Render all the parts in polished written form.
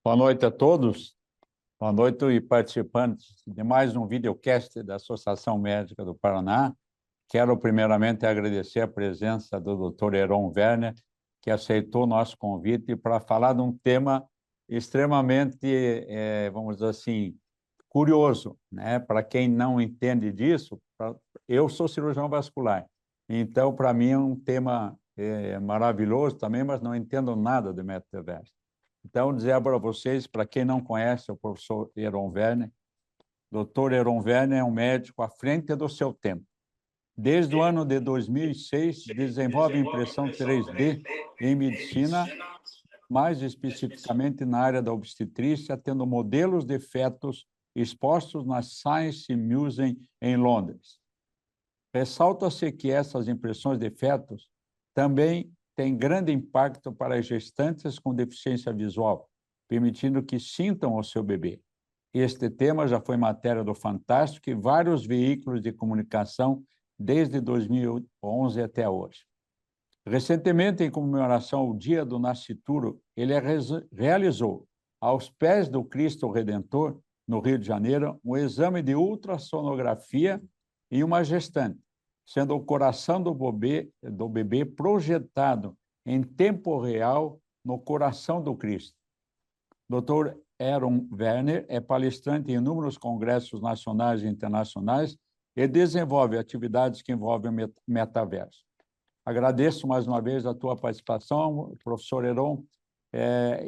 Boa noite a todos. Boa noite e participantes de mais um videocast da Associação Médica do Paraná. Quero primeiramente agradecer a presença do Dr. Heron Werner, que aceitou o nosso convite para falar de um tema extremamente, vamos dizer assim, curioso, né? Para quem não entende disso, eu sou cirurgião vascular, então para mim é um tema maravilhoso também, mas não entendo nada de metaverso. Então, dizer para vocês, para quem não conhece o professor Heron Werner, Dr. Heron Werner é um médico à frente do seu tempo. Desde o ano de 2006, desenvolve impressão 3D em medicina, mais especificamente na área da obstetrícia, tendo modelos de fetos expostos na Science Museum em Londres. Ressalta-se que essas impressões de fetos também têm grande impacto para as gestantes com deficiência visual, permitindo que sintam o seu bebê. Este tema já foi matéria do Fantástico e vários veículos de comunicação desde 2011 até hoje. Recentemente, em comemoração ao Dia do Nascituro, ele realizou, aos pés do Cristo Redentor, no Rio de Janeiro, um exame de ultrassonografia em uma gestante, sendo o coração do bebê projetado em tempo real no coração do Cristo. Dr. Heron Werner é palestrante em inúmeros congressos nacionais e internacionais e desenvolve atividades que envolvem o metaverso. Agradeço mais uma vez a tua participação, professor Heron,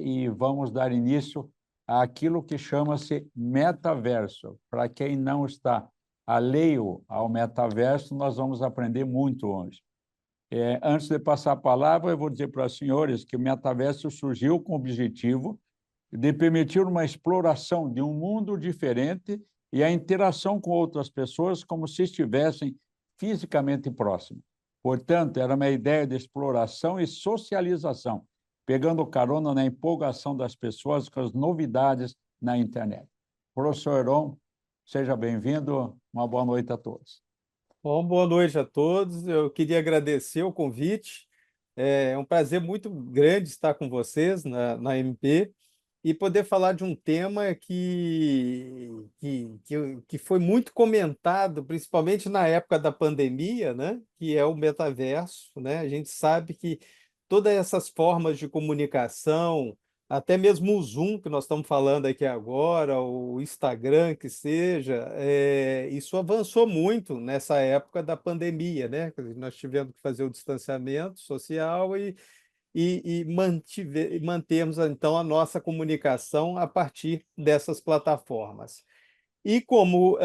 e vamos dar início àquilo que chama-se metaverso. Para quem não está alheio ao metaverso, nós vamos aprender muito hoje. Antes de passar a palavra, eu vou dizer para os senhores que o metaverso surgiu com o objetivo de permitir uma exploração de um mundo diferente e a interação com outras pessoas como se estivessem fisicamente próximos. Portanto, era uma ideia de exploração e socialização, pegando carona na empolgação das pessoas com as novidades na internet. Professor Heron, seja bem-vindo. Uma boa noite a todos. Bom, boa noite a todos. Eu queria agradecer o convite. É um prazer muito grande estar com vocês na MP e poder falar de um tema que foi muito comentado, principalmente na época da pandemia, né? Que é o metaverso, né? A gente sabe que todas essas formas de comunicação, até mesmo o Zoom, que nós estamos falando aqui agora, o Instagram, que seja, isso avançou muito nessa época da pandemia, né? Quer dizer, nós tivemos que fazer o distanciamento social e mantermos, então, a nossa comunicação a partir dessas plataformas. E como,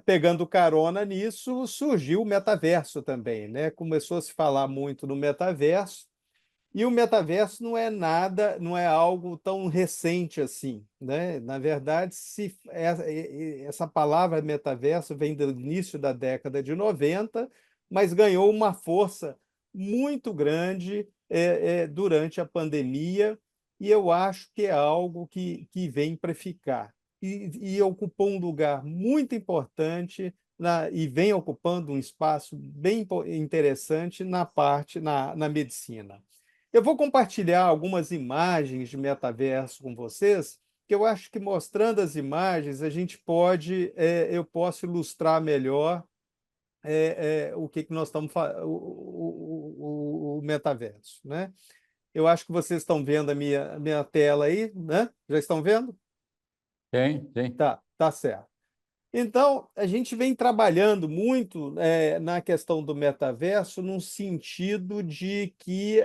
pegando carona nisso, surgiu o metaverso também, né? Começou a se falar muito no metaverso, e o metaverso não é nada, não é algo tão recente assim, né? Na verdade, essa palavra metaverso vem do início da década de 90, mas ganhou uma força muito grande durante a pandemia, e eu acho que é algo que vem para ficar. E ocupou um lugar muito importante e vem ocupando um espaço bem interessante na medicina. Eu vou compartilhar algumas imagens de metaverso com vocês, que eu acho que mostrando as imagens eu posso ilustrar melhor o que nós estamos o metaverso, né? Eu acho que vocês estão vendo a minha tela aí, né? Já estão vendo? Tem. Tá certo. Então, a gente vem trabalhando muito na questão do metaverso, no sentido de que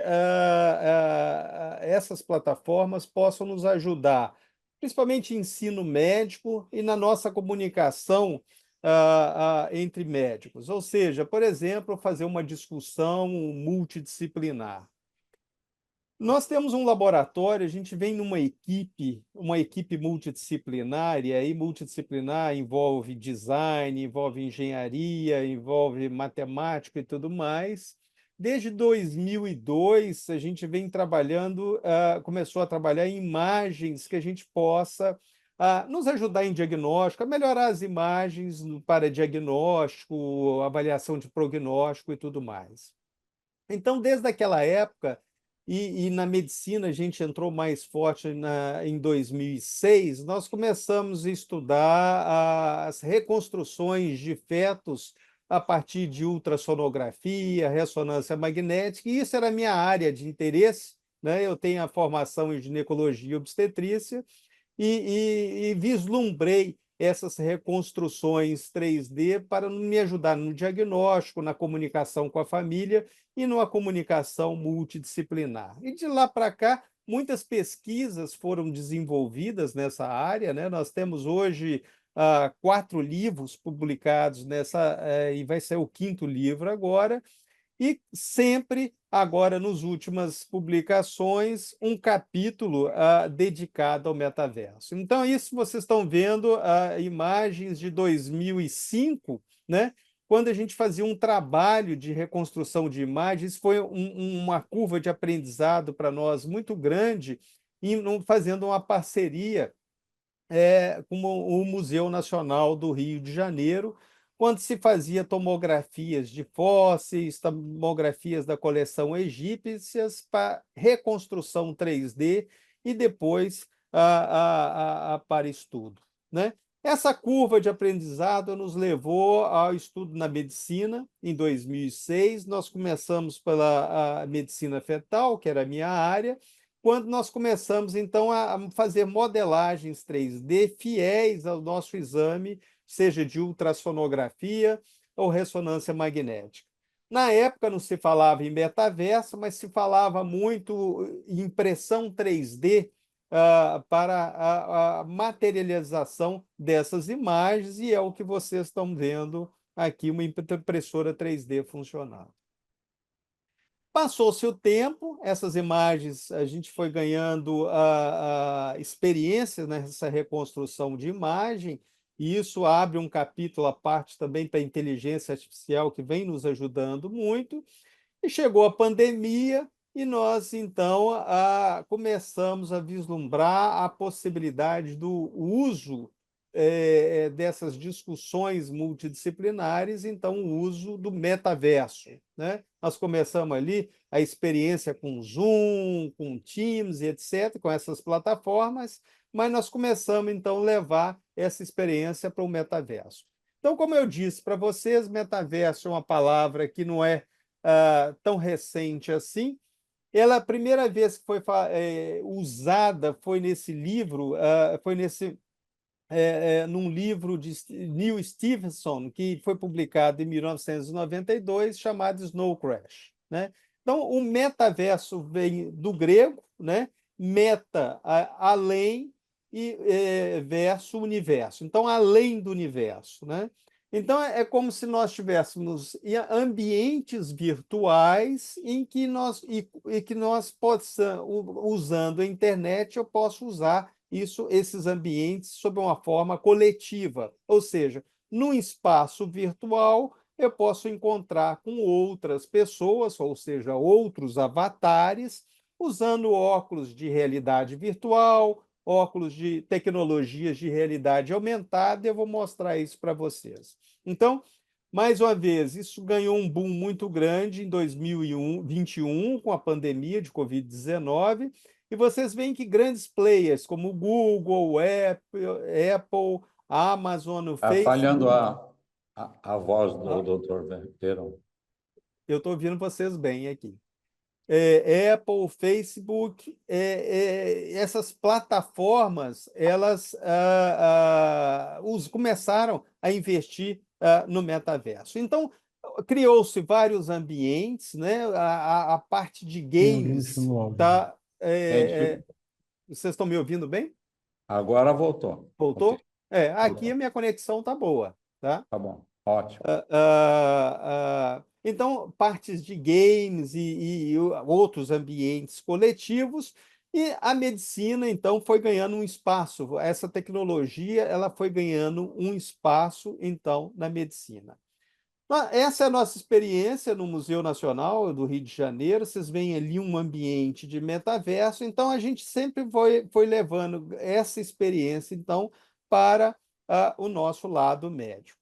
essas plataformas possam nos ajudar, principalmente em ensino médico e na nossa comunicação entre médicos. Ou seja, por exemplo, fazer uma discussão multidisciplinar. Nós temos um laboratório, a gente vem uma equipe multidisciplinar, e aí multidisciplinar envolve design, envolve engenharia, envolve matemática e tudo mais. Desde 2002, a gente vem trabalhando, começou a trabalhar em imagens que a gente possa nos ajudar em diagnóstico, a melhorar as imagens para diagnóstico, avaliação de prognóstico e tudo mais. Então, desde aquela época, e na medicina a gente entrou mais forte em 2006, nós começamos a estudar as reconstruções de fetos a partir de ultrassonografia, ressonância magnética, e isso era a minha área de interesse, né? Eu tenho a formação em ginecologia e obstetrícia, e vislumbrei essas reconstruções 3D para me ajudar no diagnóstico, na comunicação com a família e numa comunicação multidisciplinar. E de lá para cá, muitas pesquisas foram desenvolvidas nessa área, né? Nós temos hoje 4 livros publicados nessa, e vai ser o 5º livro agora, e sempre, agora, nas últimas publicações, um capítulo dedicado ao metaverso. Então, isso vocês estão vendo imagens de 2005, né? Quando a gente fazia um trabalho de reconstrução de imagens, foi uma curva de aprendizado para nós muito grande, fazendo uma parceria com o Museu Nacional do Rio de Janeiro, quando se fazia tomografias de fósseis, tomografias da coleção egípcias para reconstrução 3D e depois para estudo, né? Essa curva de aprendizado nos levou ao estudo na medicina. Em 2006, nós começamos pela medicina fetal, que era a minha área, quando nós começamos, então, a fazer modelagens 3D fiéis ao nosso exame, seja de ultrassonografia ou ressonância magnética. Na época não se falava em metaverso, mas se falava muito em impressão 3D para a materialização dessas imagens, e é o que vocês estão vendo aqui, uma impressora 3D funcionando. Passou-se o tempo, essas imagens, a gente foi ganhando a experiência nessa reconstrução de imagem, e isso abre um capítulo à parte também para a inteligência artificial, que vem nos ajudando muito, e chegou a pandemia, e nós, então, começamos a vislumbrar a possibilidade do uso dessas discussões multidisciplinares, então, o uso do metaverso, né? Nós começamos ali a experiência com Zoom, com Teams e etc., com essas plataformas, mas nós começamos, então, a levar essa experiência para o metaverso. Então, como eu disse para vocês, metaverso é uma palavra que não é tão recente assim. Ela, a primeira vez que foi usada foi nesse livro, num livro de Neil Stephenson, que foi publicado em 1992, chamado Snow Crash, né? Então, o metaverso vem do grego, né? Meta, além, e verso, universo. Então, além do universo, né? Então, é como se nós tivéssemos ambientes virtuais em que nós possamos, usando a internet, eu posso usar esses ambientes sob uma forma coletiva, ou seja, num espaço virtual eu posso encontrar com outras pessoas, ou seja, outros avatares, usando óculos de realidade virtual, óculos de tecnologias de realidade aumentada, e eu vou mostrar isso para vocês. Então, mais uma vez, isso ganhou um boom muito grande em 2021, com a pandemia de Covid-19, e vocês veem que grandes players como o Google, o Apple, a Amazon, o Está falhando Facebook. a voz do doutor Verão. Eu estou ouvindo vocês bem aqui. Apple, Facebook, essas plataformas, elas começaram a investir no metaverso. Então, criou-se vários ambientes, né? A parte de games tá, vocês estão me ouvindo bem? Agora voltou. Ok. Voltou? Aqui a minha conexão tá boa, tá? Tá bom, ótimo. Então, partes de games e outros ambientes coletivos, e a medicina, então, foi ganhando um espaço. Essa tecnologia, ela foi ganhando um espaço, então, na medicina. Essa é a nossa experiência no Museu Nacional do Rio de Janeiro. Vocês veem ali um ambiente de metaverso. Então, a gente sempre foi levando essa experiência, então, para o nosso lado médico.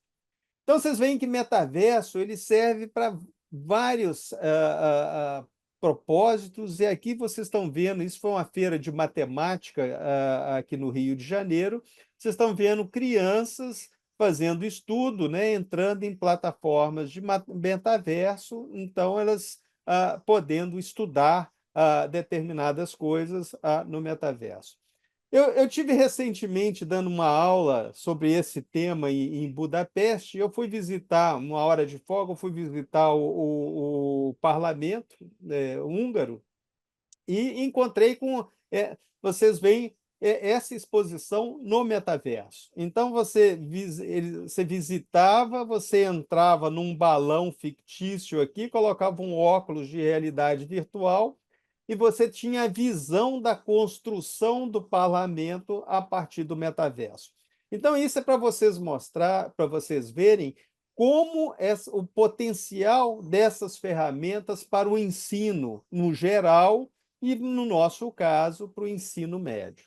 Então, vocês veem que metaverso ele serve para vários propósitos, e aqui vocês estão vendo, isso foi uma feira de matemática aqui no Rio de Janeiro, vocês estão vendo crianças fazendo estudo, né, entrando em plataformas de metaverso, então elas podendo estudar determinadas coisas no metaverso. Eu tive recentemente dando uma aula sobre esse tema em Budapeste. Eu fui visitar, uma hora de folga, eu fui visitar o parlamento húngaro e encontrei com. Vocês veem essa exposição no metaverso. Então, você visitava, você entrava num balão fictício aqui, colocava um óculos de realidade virtual e você tinha a visão da construção do parlamento a partir do metaverso. Então, isso é para vocês mostrar, para vocês verem como o potencial dessas ferramentas para o ensino no geral e, no nosso caso, para o ensino médio.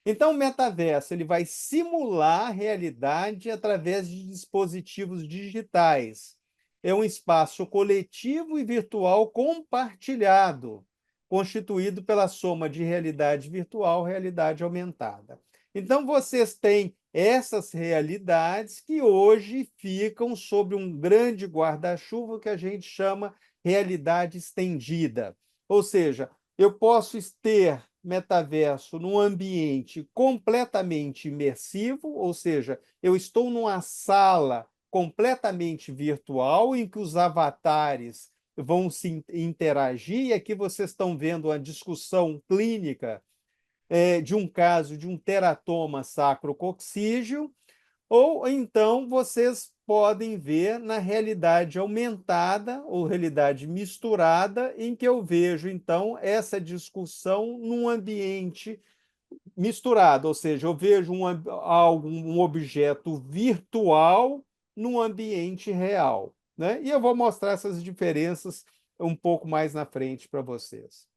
Então, o metaverso ele vai simular a realidade através de dispositivos digitais. É um espaço coletivo e virtual compartilhado, constituído pela soma de realidade virtual e realidade aumentada. Então, vocês têm essas realidades que hoje ficam sob um grande guarda-chuva que a gente chama realidade estendida. Ou seja, eu posso ter metaverso num ambiente completamente imersivo, ou seja, eu estou numa sala completamente virtual em que os avatares vão se interagir, e aqui vocês estão vendo a discussão clínica de um caso de um teratoma sacrococcígeo, ou então vocês podem ver na realidade aumentada ou realidade misturada, em que eu vejo, então, essa discussão num ambiente misturado, ou seja, eu vejo um objeto virtual num ambiente real, né? E eu vou mostrar essas diferenças um pouco mais na frente para vocês.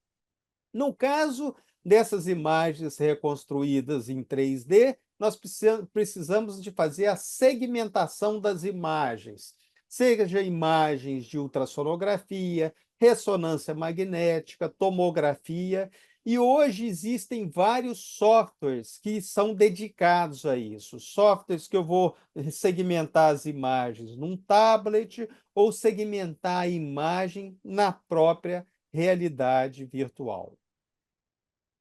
No caso dessas imagens reconstruídas em 3D, nós precisamos de fazer a segmentação das imagens, seja imagens de ultrassonografia, ressonância magnética, tomografia, e hoje existem vários softwares que são dedicados a isso. Softwares que eu vou segmentar as imagens num tablet ou segmentar a imagem na própria realidade virtual.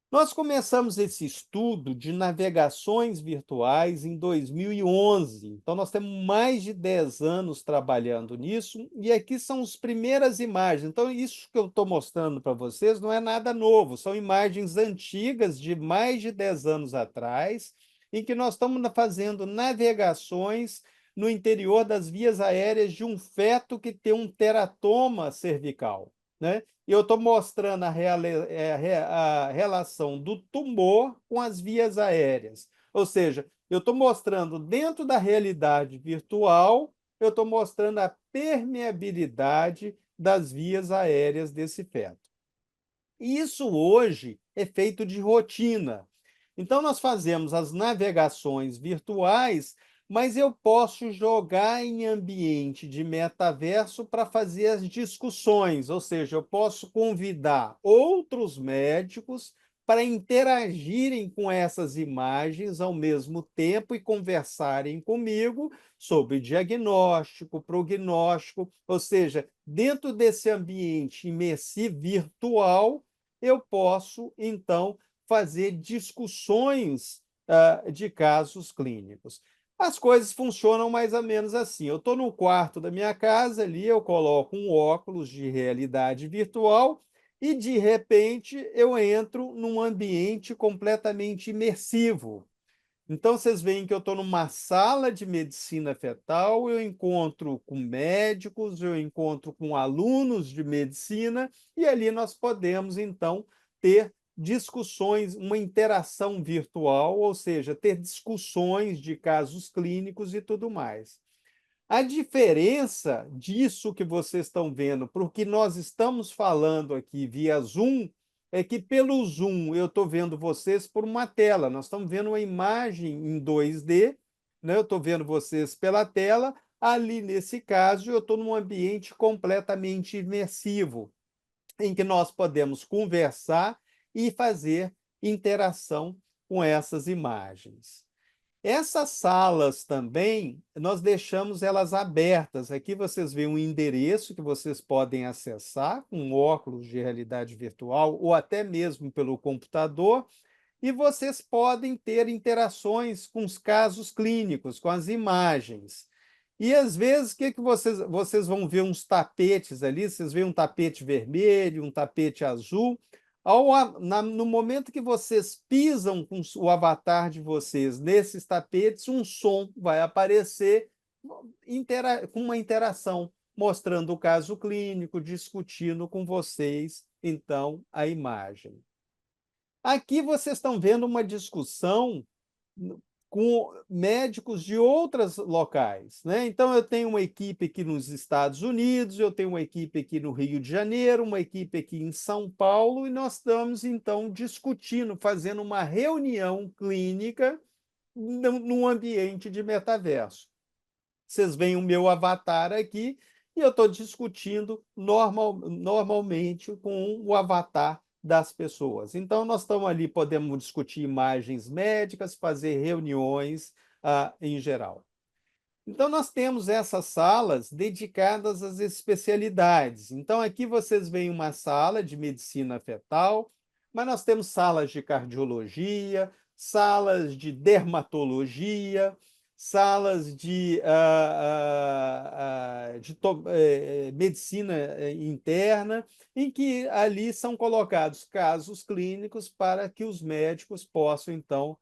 Nós começamos esse estudo de navegações virtuais em 2011, então nós temos mais de 10 anos trabalhando nisso, e aqui são as primeiras imagens. Então, isso que eu estou mostrando para vocês não é nada novo, são imagens antigas de mais de 10 anos atrás, em que nós estamos fazendo navegações no interior das vias aéreas de um feto que tem um teratoma cervical, né? E eu estou mostrando a relação do tumor com as vias aéreas. Ou seja, eu estou mostrando dentro da realidade virtual, eu estou mostrando a permeabilidade das vias aéreas desse feto. E isso hoje é feito de rotina. Então, nós fazemos as navegações virtuais, mas eu posso jogar em ambiente de metaverso para fazer as discussões, ou seja, eu posso convidar outros médicos para interagirem com essas imagens ao mesmo tempo e conversarem comigo sobre diagnóstico, prognóstico, ou seja, dentro desse ambiente imersivo virtual, eu posso, então, fazer discussões de casos clínicos. As coisas funcionam mais ou menos assim. Eu estou no quarto da minha casa, ali eu coloco um óculos de realidade virtual e, de repente, eu entro num ambiente completamente imersivo. Então, vocês veem que eu estou numa sala de medicina fetal, eu encontro com médicos, eu encontro com alunos de medicina, e ali nós podemos, então, ter discussões, uma interação virtual, ou seja, ter discussões de casos clínicos e tudo mais. A diferença disso que vocês estão vendo para o que nós estamos falando aqui via Zoom é que pelo Zoom eu estou vendo vocês por uma tela. Nós estamos vendo uma imagem em 2D, né? Eu estou vendo vocês pela tela. Ali, nesse caso, eu estou num ambiente completamente imersivo. em que nós podemos conversar e fazer interação com essas imagens. Essas salas também, nós deixamos elas abertas. Aqui vocês veem um endereço que vocês podem acessar com óculos de realidade virtual ou até mesmo pelo computador, e vocês podem ter interações com os casos clínicos, com as imagens. E às vezes, o que que vocês vão ver uns tapetes ali, vocês veem um tapete vermelho, um tapete azul. No momento que vocês pisam com o avatar de vocês nesses tapetes, um som vai aparecer com uma interação, mostrando o caso clínico, discutindo com vocês, então, a imagem. Aqui vocês estão vendo uma discussão com médicos de outros locais, né? Então, eu tenho uma equipe aqui nos Estados Unidos, eu tenho uma equipe aqui no Rio de Janeiro, uma equipe aqui em São Paulo, e nós estamos, então, discutindo, fazendo uma reunião clínica num ambiente de metaverso. Vocês veem o meu avatar aqui, e eu estou discutindo normalmente com o avatar das pessoas. Então, nós estamos ali, podemos discutir imagens médicas, fazer reuniões em geral. Então, nós temos essas salas dedicadas às especialidades. Então, aqui vocês veem uma sala de medicina fetal, mas nós temos salas de cardiologia, salas de dermatologia, salas de medicina interna, em que ali são colocados casos clínicos para que os médicos possam, então,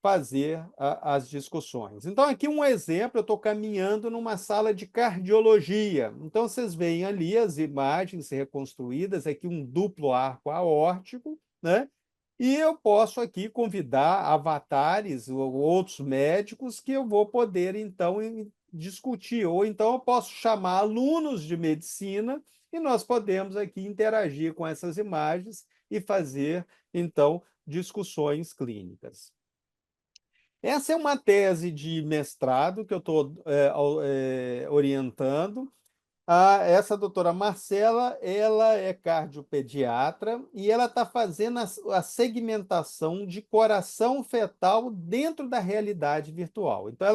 fazer as discussões. Então, aqui um exemplo, eu estou caminhando numa sala de cardiologia. Então, vocês veem ali as imagens reconstruídas, aqui um duplo arco aórtico, né? E eu posso aqui convidar avatares ou outros médicos que eu vou poder, então, discutir. Ou então eu posso chamar alunos de medicina e nós podemos aqui interagir com essas imagens e fazer, então, discussões clínicas. Essa é uma tese de mestrado que eu estou orientando. Essa doutora Marcela, ela é cardiopediatra e ela está fazendo a segmentação de coração fetal dentro da realidade virtual. Então,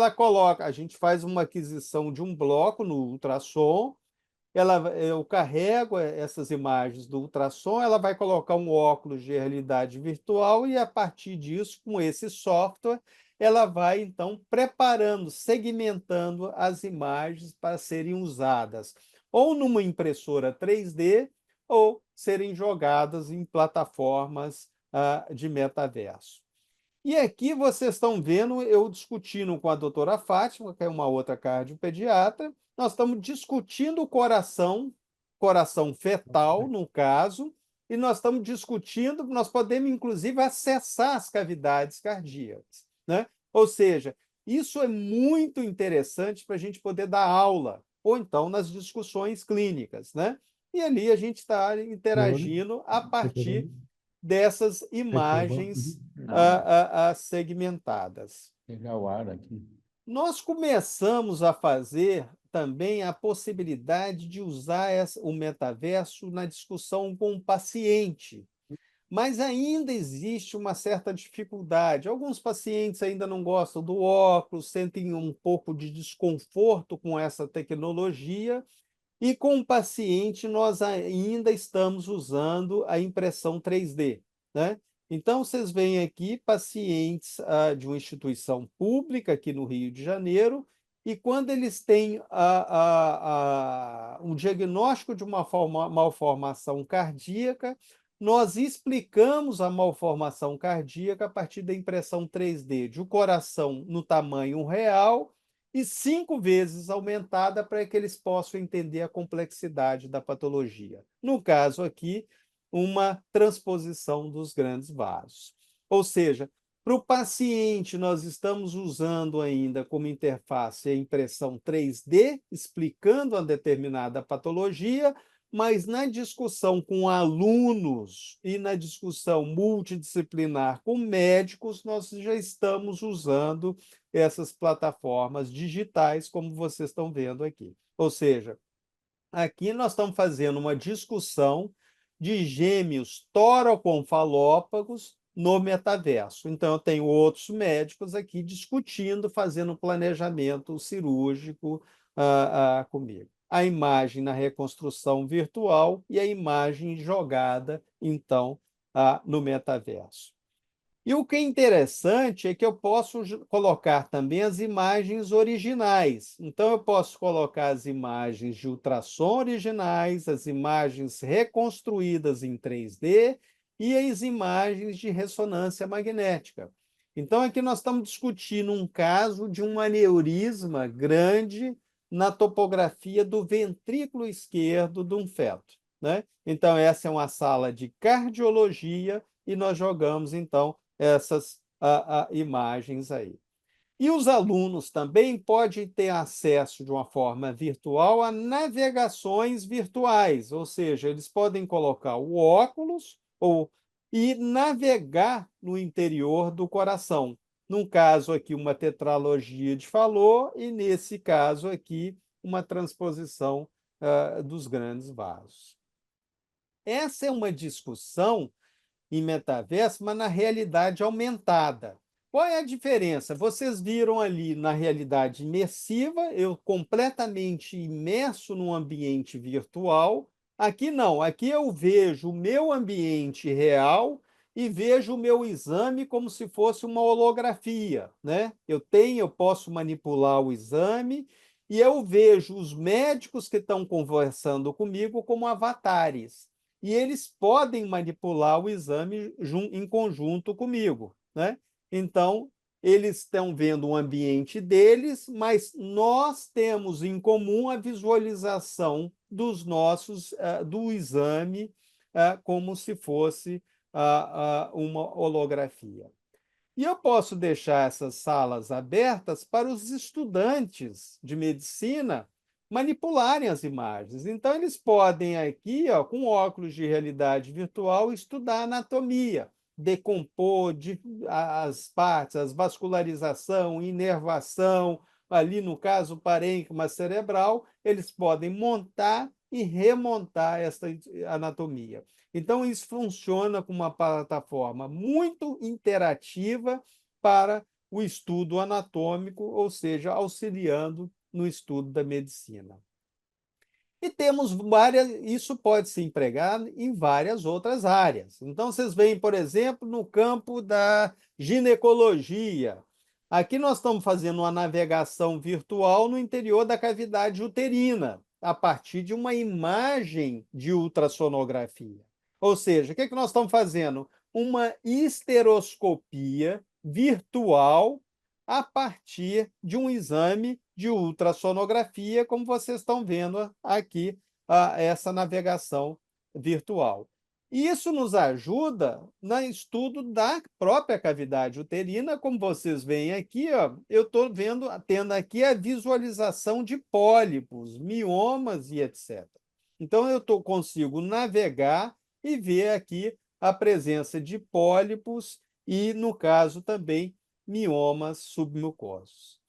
a gente faz uma aquisição de um bloco no ultrassom, eu carrego essas imagens do ultrassom, ela vai colocar um óculos de realidade virtual e, a partir disso, com esse software, ela vai, então, preparando, segmentando as imagens para serem usadas ou numa impressora 3D ou serem jogadas em plataformas de metaverso. E aqui vocês estão vendo eu discutindo com a doutora Fátima, que é uma outra cardiopediatra, nós estamos discutindo o coração fetal, no caso, e nós estamos discutindo, nós podemos, inclusive, acessar as cavidades cardíacas, né? Ou seja, isso é muito interessante para a gente poder dar aula, ou então nas discussões clínicas, né? E ali a gente está interagindo a partir dessas imagens segmentadas. Pegar o ar aqui. Nós começamos a fazer também a possibilidade de usar o metaverso na discussão com o paciente, mas ainda existe uma certa dificuldade. Alguns pacientes ainda não gostam do óculos, sentem um pouco de desconforto com essa tecnologia, e com o paciente nós ainda estamos usando a impressão 3D, né? Então, vocês veem aqui pacientes de uma instituição pública aqui no Rio de Janeiro, e quando eles têm um diagnóstico de uma malformação cardíaca, nós explicamos a malformação cardíaca a partir da impressão 3D de um coração no tamanho real e 5 vezes aumentada para que eles possam entender a complexidade da patologia. No caso aqui, uma transposição dos grandes vasos. Ou seja, para o paciente, nós estamos usando ainda como interface a impressão 3D, explicando a determinada patologia, mas na discussão com alunos e na discussão multidisciplinar com médicos, nós já estamos usando essas plataformas digitais, como vocês estão vendo aqui. Ou seja, aqui nós estamos fazendo uma discussão de gêmeos toroconfalópagos no metaverso. Então, eu tenho outros médicos aqui discutindo, fazendo planejamento cirúrgico comigo. A imagem na reconstrução virtual e a imagem jogada, então, no metaverso. E o que é interessante é que eu posso colocar também as imagens originais. Então, eu posso colocar as imagens de ultrassom originais, as imagens reconstruídas em 3D e as imagens de ressonância magnética. Então, aqui nós estamos discutindo um caso de um aneurisma grande na topografia do ventrículo esquerdo de um feto, né? Então, essa é uma sala de cardiologia e nós jogamos, então, essas imagens aí. E os alunos também podem ter acesso de uma forma virtual a navegações virtuais, ou seja, eles podem colocar o óculos e navegar no interior do coração. Num caso aqui, uma tetralogia de Fallot, e nesse caso aqui, uma transposição dos grandes vasos. Essa é uma discussão em metaverso, mas na realidade aumentada. Qual é a diferença? Vocês viram ali na realidade imersiva, eu completamente imerso num ambiente virtual. Aqui não, aqui eu vejo o meu ambiente real e vejo o meu exame como se fosse uma holografia, né? Eu posso manipular o exame e eu vejo os médicos que estão conversando comigo como avatares e eles podem manipular o exame em conjunto comigo, né? Então, eles estão vendo o ambiente deles, mas nós temos em comum a visualização do exame como se fosse uma holografia. E eu posso deixar essas salas abertas para os estudantes de medicina manipularem as imagens. Então, eles podem aqui, ó, com óculos de realidade virtual, estudar anatomia, decompor as partes, as vascularização, inervação, ali no caso, o parênquima cerebral, eles podem montar e remontar essa anatomia. Então, isso funciona como uma plataforma muito interativa para o estudo anatômico, ou seja, auxiliando no estudo da medicina. E temos isso pode se empregar em várias outras áreas. Então, vocês veem, por exemplo, no campo da ginecologia. Aqui nós estamos fazendo uma navegação virtual no interior da cavidade uterina, a partir de uma imagem de ultrassonografia. Ou seja, o que nós estamos fazendo? Uma esteroscopia virtual a partir de um exame de ultrassonografia, como vocês estão vendo aqui, essa navegação virtual. Isso nos ajuda no estudo da própria cavidade uterina, como vocês veem aqui, ó, eu estou tendo aqui a visualização de pólipos, miomas e etc. Então, consigo navegar e ver aqui a presença de pólipos e, no caso, também miomas submucosos.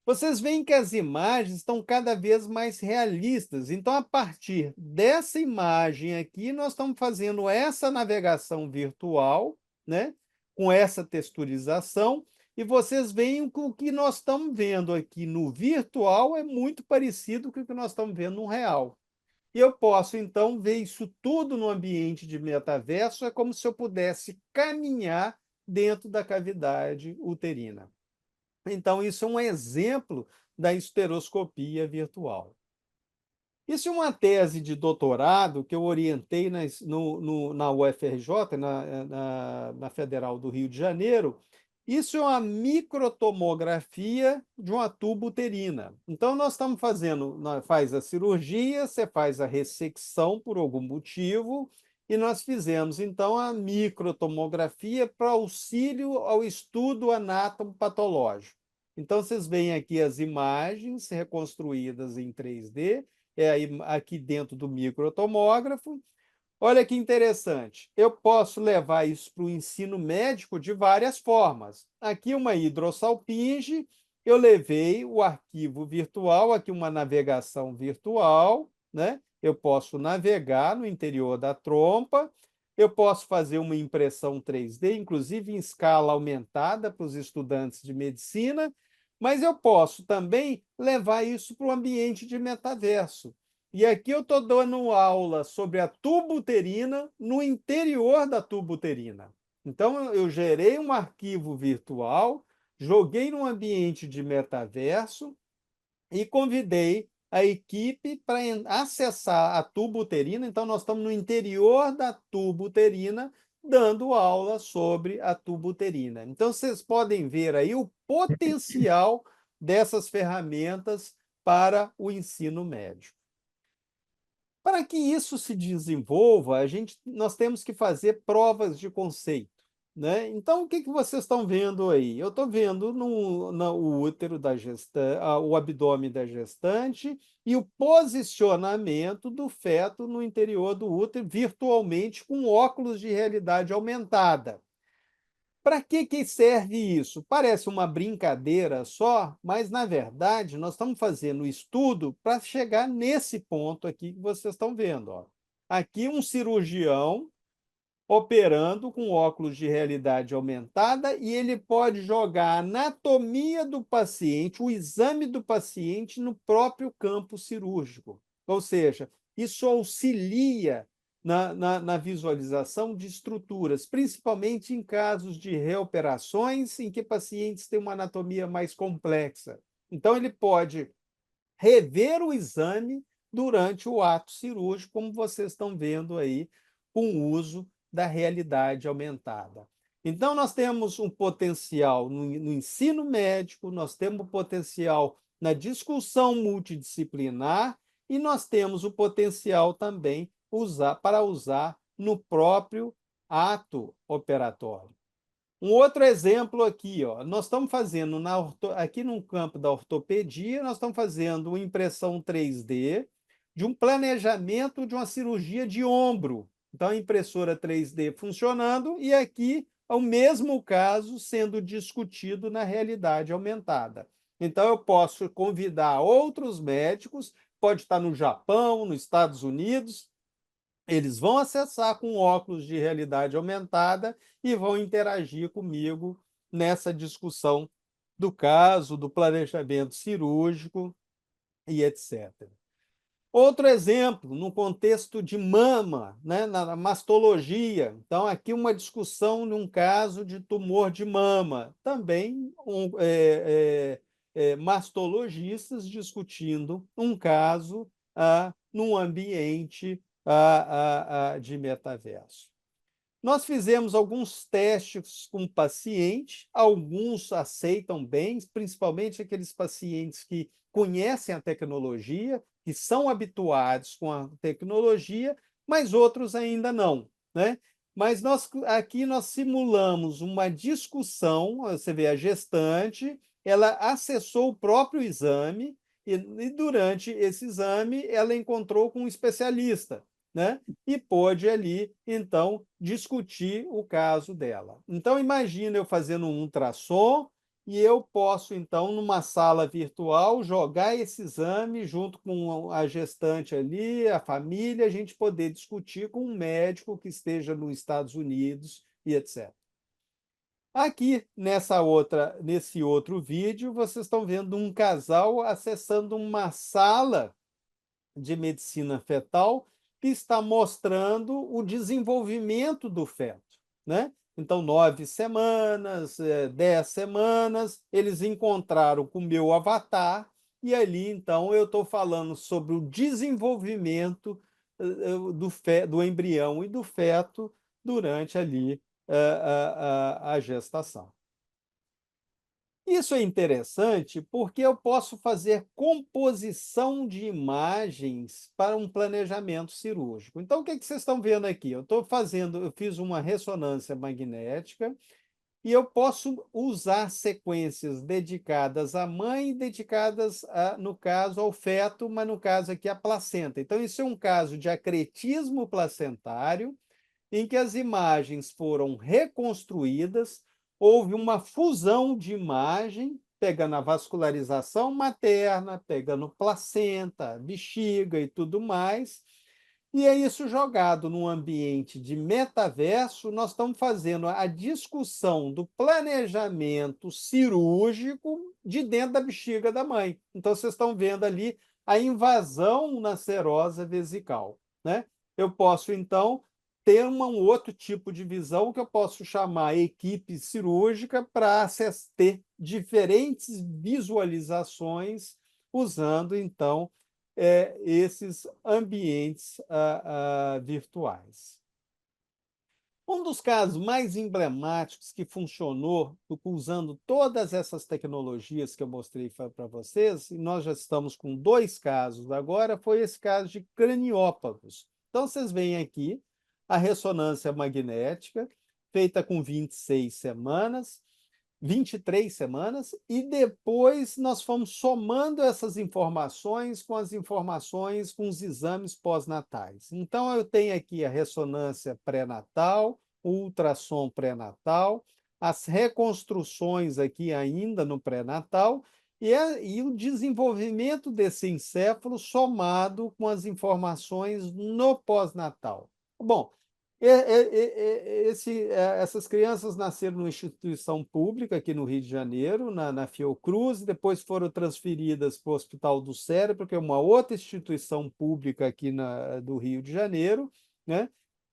Vocês veem que as imagens estão cada vez mais realistas. Então, a partir dessa imagem aqui, nós estamos fazendo essa navegação virtual, né? Com essa texturização, e vocês veem que o que nós estamos vendo aqui no virtual é muito parecido com o que nós estamos vendo no real. E eu posso, então, ver isso tudo no ambiente de metaverso, é como se eu pudesse caminhar dentro da cavidade uterina. Então, isso é um exemplo da esteroscopia virtual. Isso é uma tese de doutorado que eu orientei na UFRJ, na Federal do Rio de Janeiro. Isso é uma microtomografia de uma tuba uterina. Então, nós estamos faz a cirurgia, você faz a ressecção por algum motivo, e nós fizemos, então, a microtomografia para auxílio ao estudo anatomopatológico. Então, vocês veem aqui as imagens reconstruídas em 3D, aqui dentro do microtomógrafo. Olha que interessante, eu posso levar isso para o ensino médico de várias formas. Aqui uma hidrossalpinge, eu levei o arquivo virtual, aqui uma navegação virtual, né? eu posso navegar no interior da trompa, eu posso fazer uma impressão 3D, inclusive em escala aumentada para os estudantes de medicina, mas eu posso também levar isso para o ambiente de metaverso. E aqui eu estou dando aula sobre a tuba uterina no interior da tuba uterina. Então, eu gerei um arquivo virtual, joguei num ambiente de metaverso e convidei a equipe para acessar a tuba uterina. Então, nós estamos no interior da tuba uterina, dando aula sobre a tuba uterina. Então, vocês podem ver aí o potencial dessas ferramentas para o ensino médio. Para que isso se desenvolva, nós temos que fazer provas de conceito, né? Então, o que vocês estão vendo aí? Eu estou vendo o útero da gestante, o abdômen da gestante e o posicionamento do feto no interior do útero virtualmente com óculos de realidade aumentada. Para que serve isso? Parece uma brincadeira só, mas, na verdade, nós estamos fazendo estudo para chegar nesse ponto aqui que vocês estão vendo. Ó. Aqui, um cirurgião operando com óculos de realidade aumentada e ele pode jogar a anatomia do paciente, o exame do paciente no próprio campo cirúrgico. Ou seja, isso auxilia na visualização de estruturas, principalmente em casos de reoperações em que pacientes têm uma anatomia mais complexa. Então, ele pode rever o exame durante o ato cirúrgico, como vocês estão vendo aí, com o uso da realidade aumentada. Então, nós temos um potencial no ensino médico, nós temos um potencial na discussão multidisciplinar e nós temos o potencial também para usar no próprio ato operatório. Um outro exemplo aqui, ó, nós estamos fazendo aqui no campo da ortopedia, nós estamos fazendo uma impressão 3D de um planejamento de uma cirurgia de ombro. Então, a impressora 3D funcionando e aqui o mesmo caso sendo discutido na realidade aumentada. Então, eu posso convidar outros médicos, pode estar no Japão, nos Estados Unidos, eles vão acessar com óculos de realidade aumentada e vão interagir comigo nessa discussão do caso, do planejamento cirúrgico e etc. Outro exemplo, no contexto de mama, né, na mastologia. Então, aqui uma discussão num caso de tumor de mama. Também mastologistas discutindo um caso num ambiente de metaverso. Nós fizemos alguns testes com o paciente, alguns aceitam bem, principalmente aqueles pacientes que conhecem a tecnologia, que são habituados com a tecnologia, mas outros ainda não, né? Mas aqui nós simulamos uma discussão, você vê a gestante, ela acessou o próprio exame e durante esse exame ela encontrou com um especialista, né? E pôde ali, então, discutir o caso dela. Então, imagina eu fazendo um ultrassom e eu posso, então, numa sala virtual, jogar esse exame junto com a gestante ali, a família, a gente poder discutir com um médico que esteja nos Estados Unidos e etc. Aqui, nesse outro vídeo, vocês estão vendo um casal acessando uma sala de medicina fetal que está mostrando o desenvolvimento do feto, né? Então, 9 semanas, 10 semanas, eles encontraram com o meu avatar e ali, então, eu estou falando sobre o desenvolvimento do embrião e do feto durante ali a gestação. Isso é interessante porque eu posso fazer composição de imagens para um planejamento cirúrgico. Então, o que vocês estão vendo aqui? Eu fiz uma ressonância magnética e eu posso usar sequências dedicadas à mãe e dedicadas, no caso, ao feto, mas no caso aqui, à placenta. Então, isso é um caso de acretismo placentário, em que as imagens foram reconstruídas, houve uma fusão de imagem pegando a vascularização materna, pegando placenta, bexiga e tudo mais. E é isso jogado num ambiente de metaverso, nós estamos fazendo a discussão do planejamento cirúrgico de dentro da bexiga da mãe. Então, vocês estão vendo ali a invasão na serosa vesical, né? Eu posso, então, ter um outro tipo de visão que eu posso chamar equipe cirúrgica para ter diferentes visualizações usando, então, esses ambientes virtuais. Um dos casos mais emblemáticos que funcionou usando todas essas tecnologias que eu mostrei para vocês, e nós já estamos com 2 casos agora, foi esse caso de craniópatos. Então, vocês veem aqui a ressonância magnética, feita com 26 semanas, 23 semanas, e depois nós fomos somando essas informações com as informações com os exames pós-natais. Então, eu tenho aqui a ressonância pré-natal, o ultrassom pré-natal, as reconstruções aqui ainda no pré-natal, e o desenvolvimento desse encéfalo somado com as informações no pós-natal. Bom, essas crianças nasceram numa instituição pública aqui no Rio de Janeiro, na Fiocruz, depois foram transferidas para o Hospital do Cérebro, que é uma outra instituição pública aqui do Rio de Janeiro, né?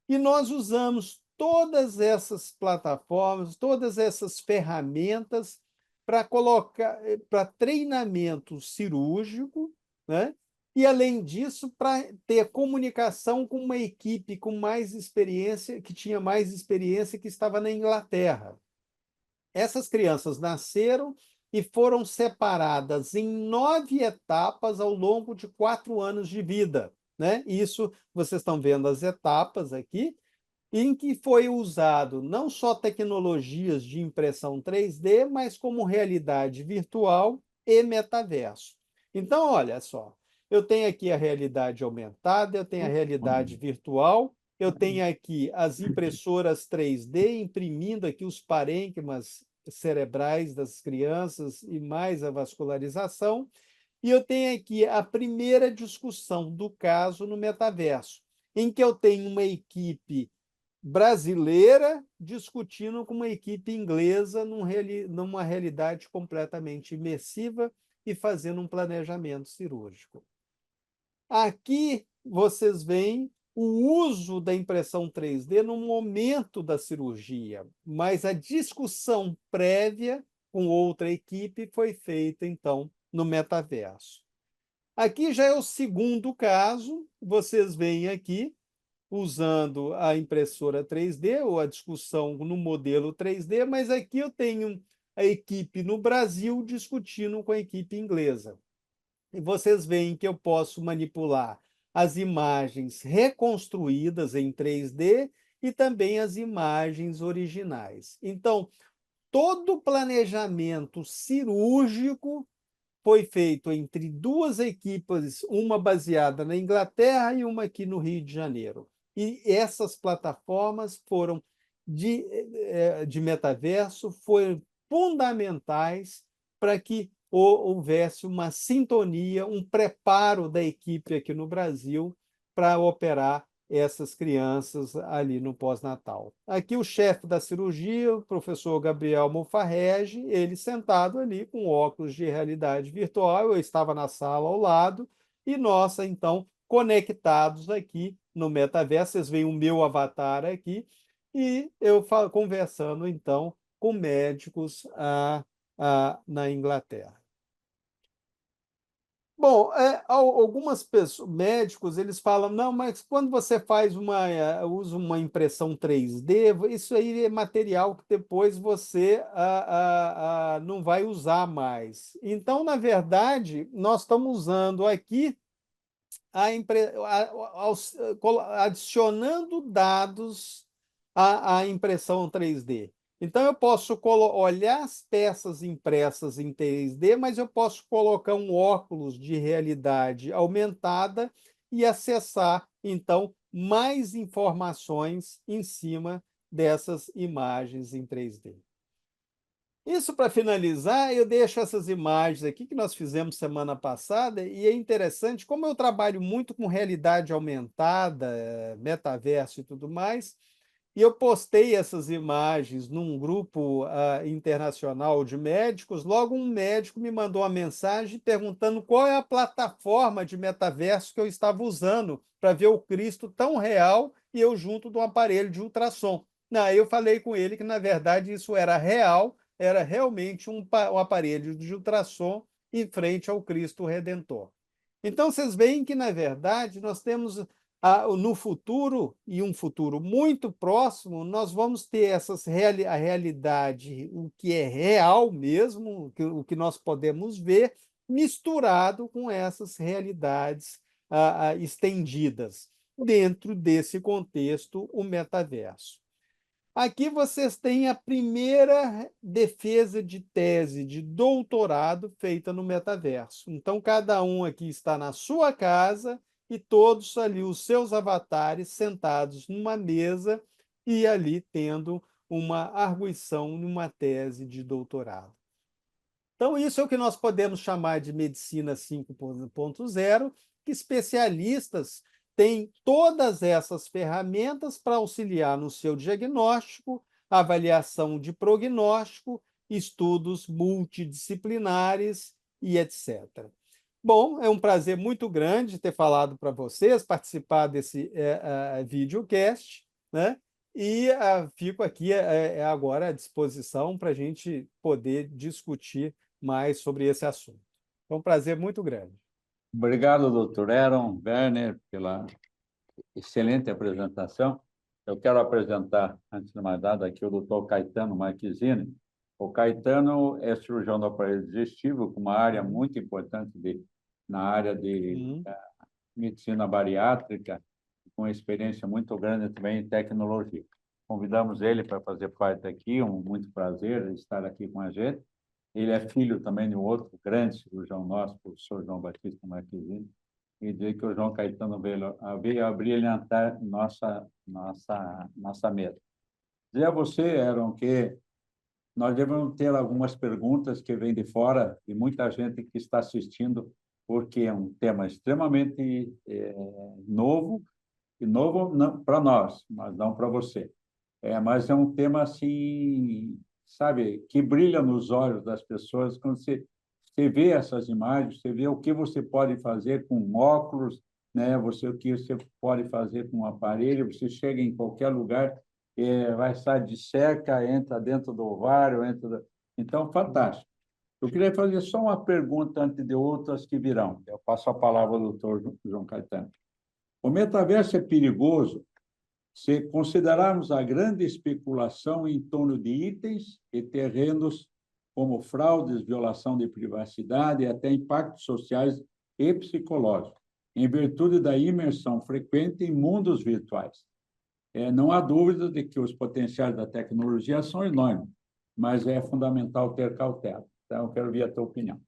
E nós usamos todas essas plataformas, todas essas ferramentas para colocar para treinamento cirúrgico, né? E, além disso, para ter comunicação com uma equipe com mais experiência, que tinha mais experiência, que estava na Inglaterra. Essas crianças nasceram e foram separadas em 9 etapas ao longo de 4 anos de vida, né? Isso, vocês estão vendo as etapas aqui, em que foi usado não só tecnologias de impressão 3D, mas como realidade virtual e metaverso. Então, olha só, eu tenho aqui a realidade aumentada, eu tenho a realidade virtual, eu tenho aqui as impressoras 3D imprimindo aqui os parênquimas cerebrais das crianças e mais a vascularização, e eu tenho aqui a primeira discussão do caso no metaverso, em que eu tenho uma equipe brasileira discutindo com uma equipe inglesa numa realidade completamente imersiva e fazendo um planejamento cirúrgico. Aqui vocês veem o uso da impressão 3D no momento da cirurgia, mas a discussão prévia com outra equipe foi feita, então, no metaverso. Aqui já é o segundo caso, vocês veem aqui usando a impressora 3D ou a discussão no modelo 3D, mas aqui eu tenho a equipe no Brasil discutindo com a equipe inglesa. E vocês veem que eu posso manipular as imagens reconstruídas em 3D e também as imagens originais. Então, todo o planejamento cirúrgico foi feito entre 2 equipes, uma baseada na Inglaterra e uma aqui no Rio de Janeiro. E essas plataformas foram de metaverso foram fundamentais para que houvesse uma sintonia, um preparo da equipe aqui no Brasil para operar essas crianças ali no pós-natal. Aqui o chefe da cirurgia, o professor Gabriel Mofarrege, ele sentado ali com óculos de realidade virtual, eu estava na sala ao lado, e nós, então, conectados aqui no metaverso, vocês veem o meu avatar aqui, e eu conversando, então, com médicos na Inglaterra. Bom, algumas pessoas, médicos, eles falam, não, mas quando você usa uma impressão 3D, isso aí é material que depois você não vai usar mais. Então, na verdade, nós estamos usando aqui adicionando dados à impressão 3D. Então, eu posso olhar as peças impressas em 3D, mas eu posso colocar um óculos de realidade aumentada e acessar, então, mais informações em cima dessas imagens em 3D. Isso para finalizar, eu deixo essas imagens aqui que nós fizemos semana passada, e é interessante, como eu trabalho muito com realidade aumentada, metaverso e tudo mais, e eu postei essas imagens num grupo internacional de médicos. Logo, um médico me mandou uma mensagem perguntando qual é a plataforma de metaverso que eu estava usando para ver o Cristo tão real e eu junto de um aparelho de ultrassom. Aí eu falei com ele que, na verdade, isso era real, era realmente um aparelho de ultrassom em frente ao Cristo Redentor. Então, vocês veem que, na verdade, nós temos no futuro, e um futuro muito próximo, nós vamos ter a realidade, o que é real mesmo, o que nós podemos ver, misturado com essas realidades estendidas, dentro desse contexto, o metaverso. Aqui vocês têm a primeira defesa de tese de doutorado feita no metaverso. Então, cada um aqui está na sua casa e todos ali, os seus avatares, sentados numa mesa e ali tendo uma arguição numa tese de doutorado. Então, isso é o que nós podemos chamar de medicina 5.0, que especialistas têm todas essas ferramentas para auxiliar no seu diagnóstico, avaliação de prognóstico, estudos multidisciplinares e etc. Bom, é um prazer muito grande ter falado para vocês, participar desse videocast, né? E fico aqui agora à disposição para a gente poder discutir mais sobre esse assunto. Foi um prazer muito grande. Obrigado, doutor Aaron Werner, pela excelente apresentação. Eu quero apresentar, antes de mais nada, aqui o doutor Caetano Marquezine. O Caetano é cirurgião do aparelho digestivo, com uma área muito importante na área de medicina bariátrica, com experiência muito grande também em tecnologia. Convidamos ele para fazer parte aqui, muito prazer estar aqui com a gente. Ele é filho também de um outro grande cirurgião nosso, o professor João Batista Marquezine, e dizer que o João Caetano veio a brilhantar nossa mesa. Dizer a você, Aaron, que nós devemos ter algumas perguntas que vêm de fora, e muita gente que está assistindo, porque é um tema extremamente novo, e novo para nós, mas não para você. Mas é um tema assim, sabe, que brilha nos olhos das pessoas quando você vê essas imagens, você vê o que você pode fazer com óculos, né? O que você pode fazer com um aparelho, você chega em qualquer lugar, vai sair de seca, entra dentro do ovário, Então, fantástico. Eu queria fazer só uma pergunta antes de outras que virão. Eu passo a palavra ao doutor João Caetano. O metaverso é perigoso se considerarmos a grande especulação em torno de itens e terrenos como fraudes, violação de privacidade e até impactos sociais e psicológicos, em virtude da imersão frequente em mundos virtuais. Não há dúvida de que os potenciais da tecnologia são enormes, mas é fundamental ter cautela. Então, eu quero ouvir a tua opinião.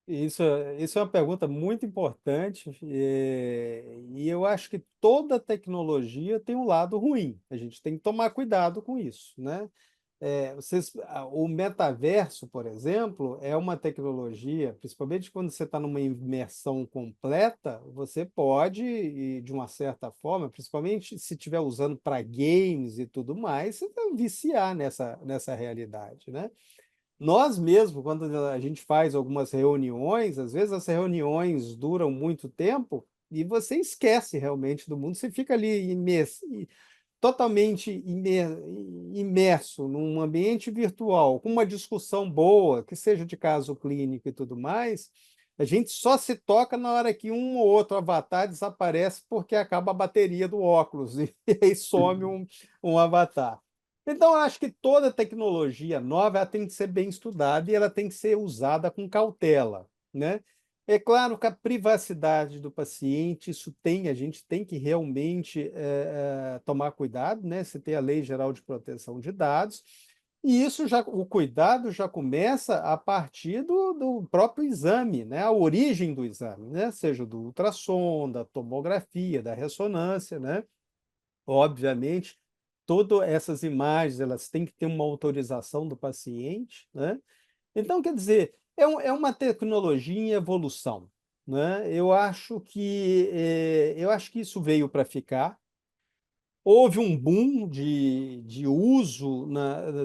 Isso é uma pergunta muito importante, e eu acho que toda tecnologia tem um lado ruim. A gente tem que tomar cuidado com isso, né? O metaverso, por exemplo, é uma tecnologia, principalmente quando você está numa imersão completa, você pode, e de uma certa forma, principalmente se estiver usando para games e tudo mais, você vai viciar nessa realidade, né? Nós mesmo, quando a gente faz algumas reuniões, às vezes as reuniões duram muito tempo e você esquece realmente do mundo, você fica ali totalmente imerso num ambiente virtual, com uma discussão boa, que seja de caso clínico e tudo mais. A gente só se toca na hora que um ou outro avatar desaparece porque acaba a bateria do óculos e aí some um avatar. Então, eu acho que toda tecnologia nova ela tem que ser bem estudada e ela tem que ser usada com cautela, né? É claro que a privacidade do paciente, a gente tem que realmente tomar cuidado, né? Você tem a Lei Geral de Proteção de Dados, e o cuidado já começa a partir do próprio exame, né? A origem do exame, né? Seja do ultrassom, da tomografia, da ressonância, né? Obviamente, todas essas imagens elas têm que ter uma autorização do paciente, né? Então, quer dizer, é uma tecnologia em evolução, né? Eu acho que isso veio para ficar. Houve um boom de uso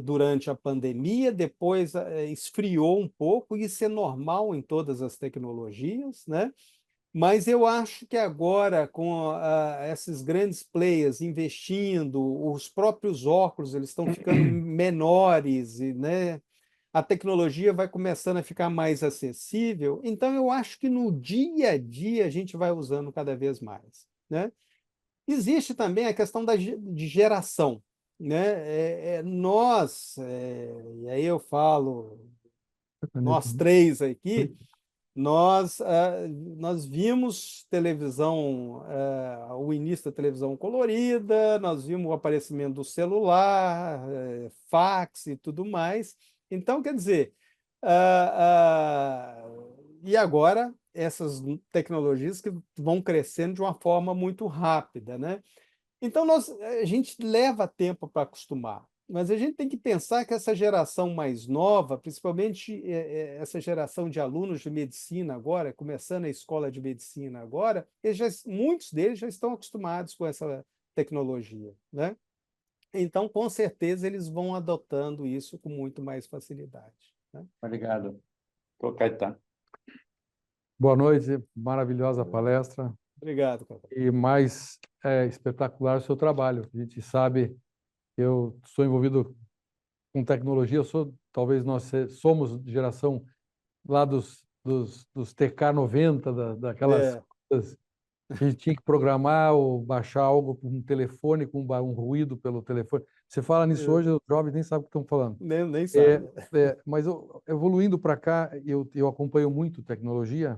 durante a pandemia, depois esfriou um pouco, isso é normal em todas as tecnologias, né? Mas eu acho que agora, com esses grandes players investindo, os próprios óculos eles estão ficando menores, e, né, a tecnologia vai começando a ficar mais acessível. Então, eu acho que no dia a dia a gente vai usando cada vez mais, né? Existe também a questão de geração, né? E aí eu falo, nós três aqui, nós vimos televisão, o início da televisão colorida, nós vimos o aparecimento do celular, fax e tudo mais. Então, quer dizer, e agora essas tecnologias que vão crescendo de uma forma muito rápida, né? Então, a gente leva tempo para acostumar, mas a gente tem que pensar que essa geração mais nova, principalmente essa geração de alunos de medicina agora, começando a escola de medicina agora, muitos deles já estão acostumados com essa tecnologia, né? Então, com certeza, eles vão adotando isso com muito mais facilidade, né? Obrigado. Doutor Caetano. Boa noite, maravilhosa palestra Obrigado, cara. e mais espetacular o seu trabalho. A gente sabe, eu sou envolvido com tecnologia, talvez somos de geração lá dos TK-90, daquelas É, coisas que a gente tinha que programar ou baixar algo por um telefone com um ruído pelo telefone. Você fala nisso é, hoje, os jovens nem sabem o que estão falando. nem É, sabe. mas evoluindo para cá, eu acompanho muito tecnologia.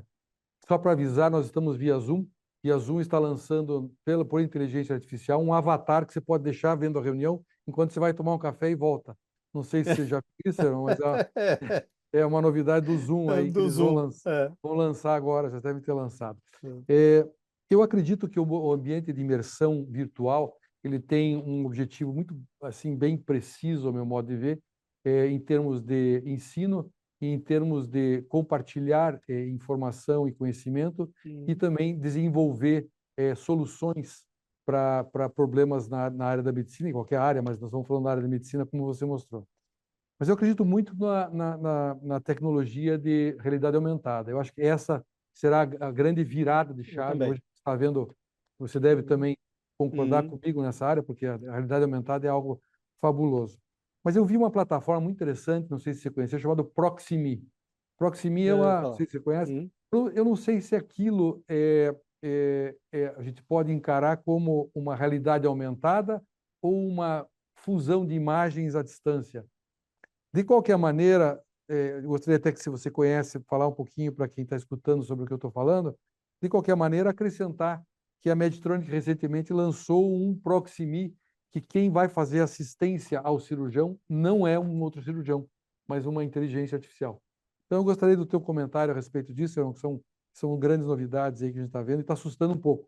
Só para avisar, nós estamos via Zoom e a Zoom está lançando, por inteligência artificial, um avatar que você pode deixar vendo a reunião enquanto você vai tomar um café e volta. Não sei se você já viu isso, mas é uma novidade do Zoom aí que Do eles Zoom. vão lançar agora, já devem ter lançado. É. Eu acredito que o ambiente de imersão virtual ele tem um objetivo muito assim bem preciso, ao meu modo de ver, em termos de ensino e em termos de compartilhar informação e conhecimento e também desenvolver soluções para problemas na área da medicina, em qualquer área, mas nós estamos falando da área da medicina, como você mostrou. Mas eu acredito muito na tecnologia de realidade aumentada. Eu acho que essa será a grande virada de Eu chave. também. Hoje está vendo, você deve também concordar Uhum. comigo nessa área, porque a realidade aumentada é algo fabuloso. Mas eu vi uma plataforma muito interessante, não sei se você conheceu, chamada Proximi. Proximi Já ia não falar. sei se você conhece, Uhum. eu não sei se aquilo a gente pode encarar como uma realidade aumentada ou uma fusão de imagens à distância. De qualquer maneira, eu gostaria até que, se você conhece, falar um pouquinho para quem está escutando sobre o que eu estou falando. De qualquer maneira, acrescentar que a Medtronic recentemente lançou um Proximi, que quem vai fazer assistência ao cirurgião não é um outro cirurgião, mas uma inteligência artificial. Então, eu gostaria do teu comentário a respeito disso. São grandes novidades aí que a gente está vendo e está assustando um pouco.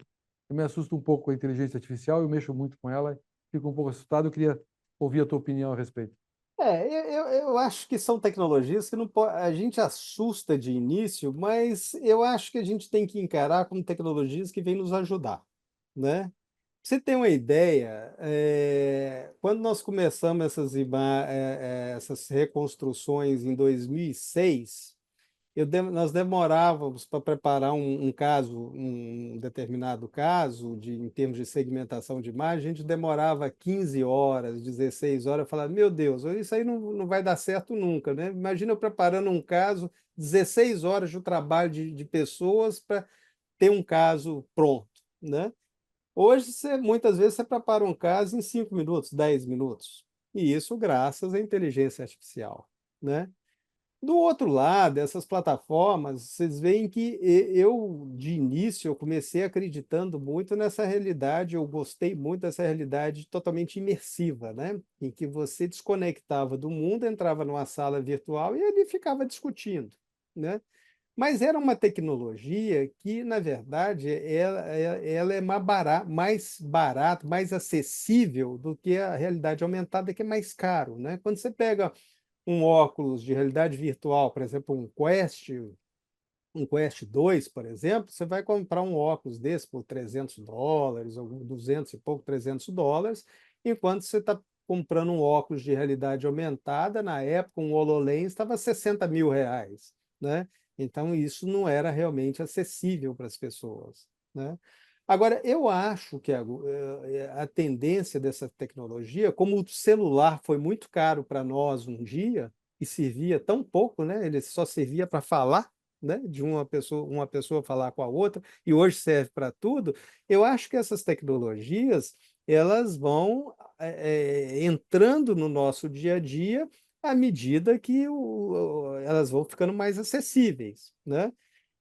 Eu me assusto um pouco com a inteligência artificial, eu mexo muito com ela, fico um pouco assustado. Eu queria ouvir a tua opinião a respeito. Eu acho que são tecnologias que não a gente assusta de início, mas eu acho que a gente tem que encarar como tecnologias que vêm nos ajudar, né? Pra você ter uma ideia, quando nós começamos essas reconstruções em 2006, nós demorávamos para preparar um caso, um determinado caso, em termos de segmentação de imagem, a gente demorava 15 horas, 16 horas, eu falava, meu Deus, isso aí não vai dar certo nunca, né? Imagina eu preparando um caso, 16 horas de trabalho de pessoas para ter um caso pronto, né? Hoje, muitas vezes, você prepara um caso em 5 minutos, 10 minutos, e isso graças à inteligência artificial, né? Do outro lado, essas plataformas, vocês veem que de início, eu comecei acreditando muito nessa realidade, eu gostei muito dessa realidade totalmente imersiva, né? Em que você desconectava do mundo, entrava numa sala virtual e ele ficava discutindo, né? Mas era uma tecnologia que, na verdade, ela é mais barato, mais acessível do que a realidade aumentada, que é mais caro, né? Quando você pega um óculos de realidade virtual, por exemplo, um Quest 2, por exemplo, você vai comprar um óculos desse por $300, ou 200 e pouco, $300, enquanto você está comprando um óculos de realidade aumentada, na época, um HoloLens estava R$ 60.000, né? Então, isso não era realmente acessível para as pessoas, né? Agora, eu acho que a tendência dessa tecnologia, como o celular foi muito caro para nós um dia, e servia tão pouco, né? Ele só servia para falar, né, de uma pessoa falar com a outra, e hoje serve para tudo. Eu acho que essas tecnologias elas vão entrando no nosso dia a dia à medida que elas vão ficando mais acessíveis, né?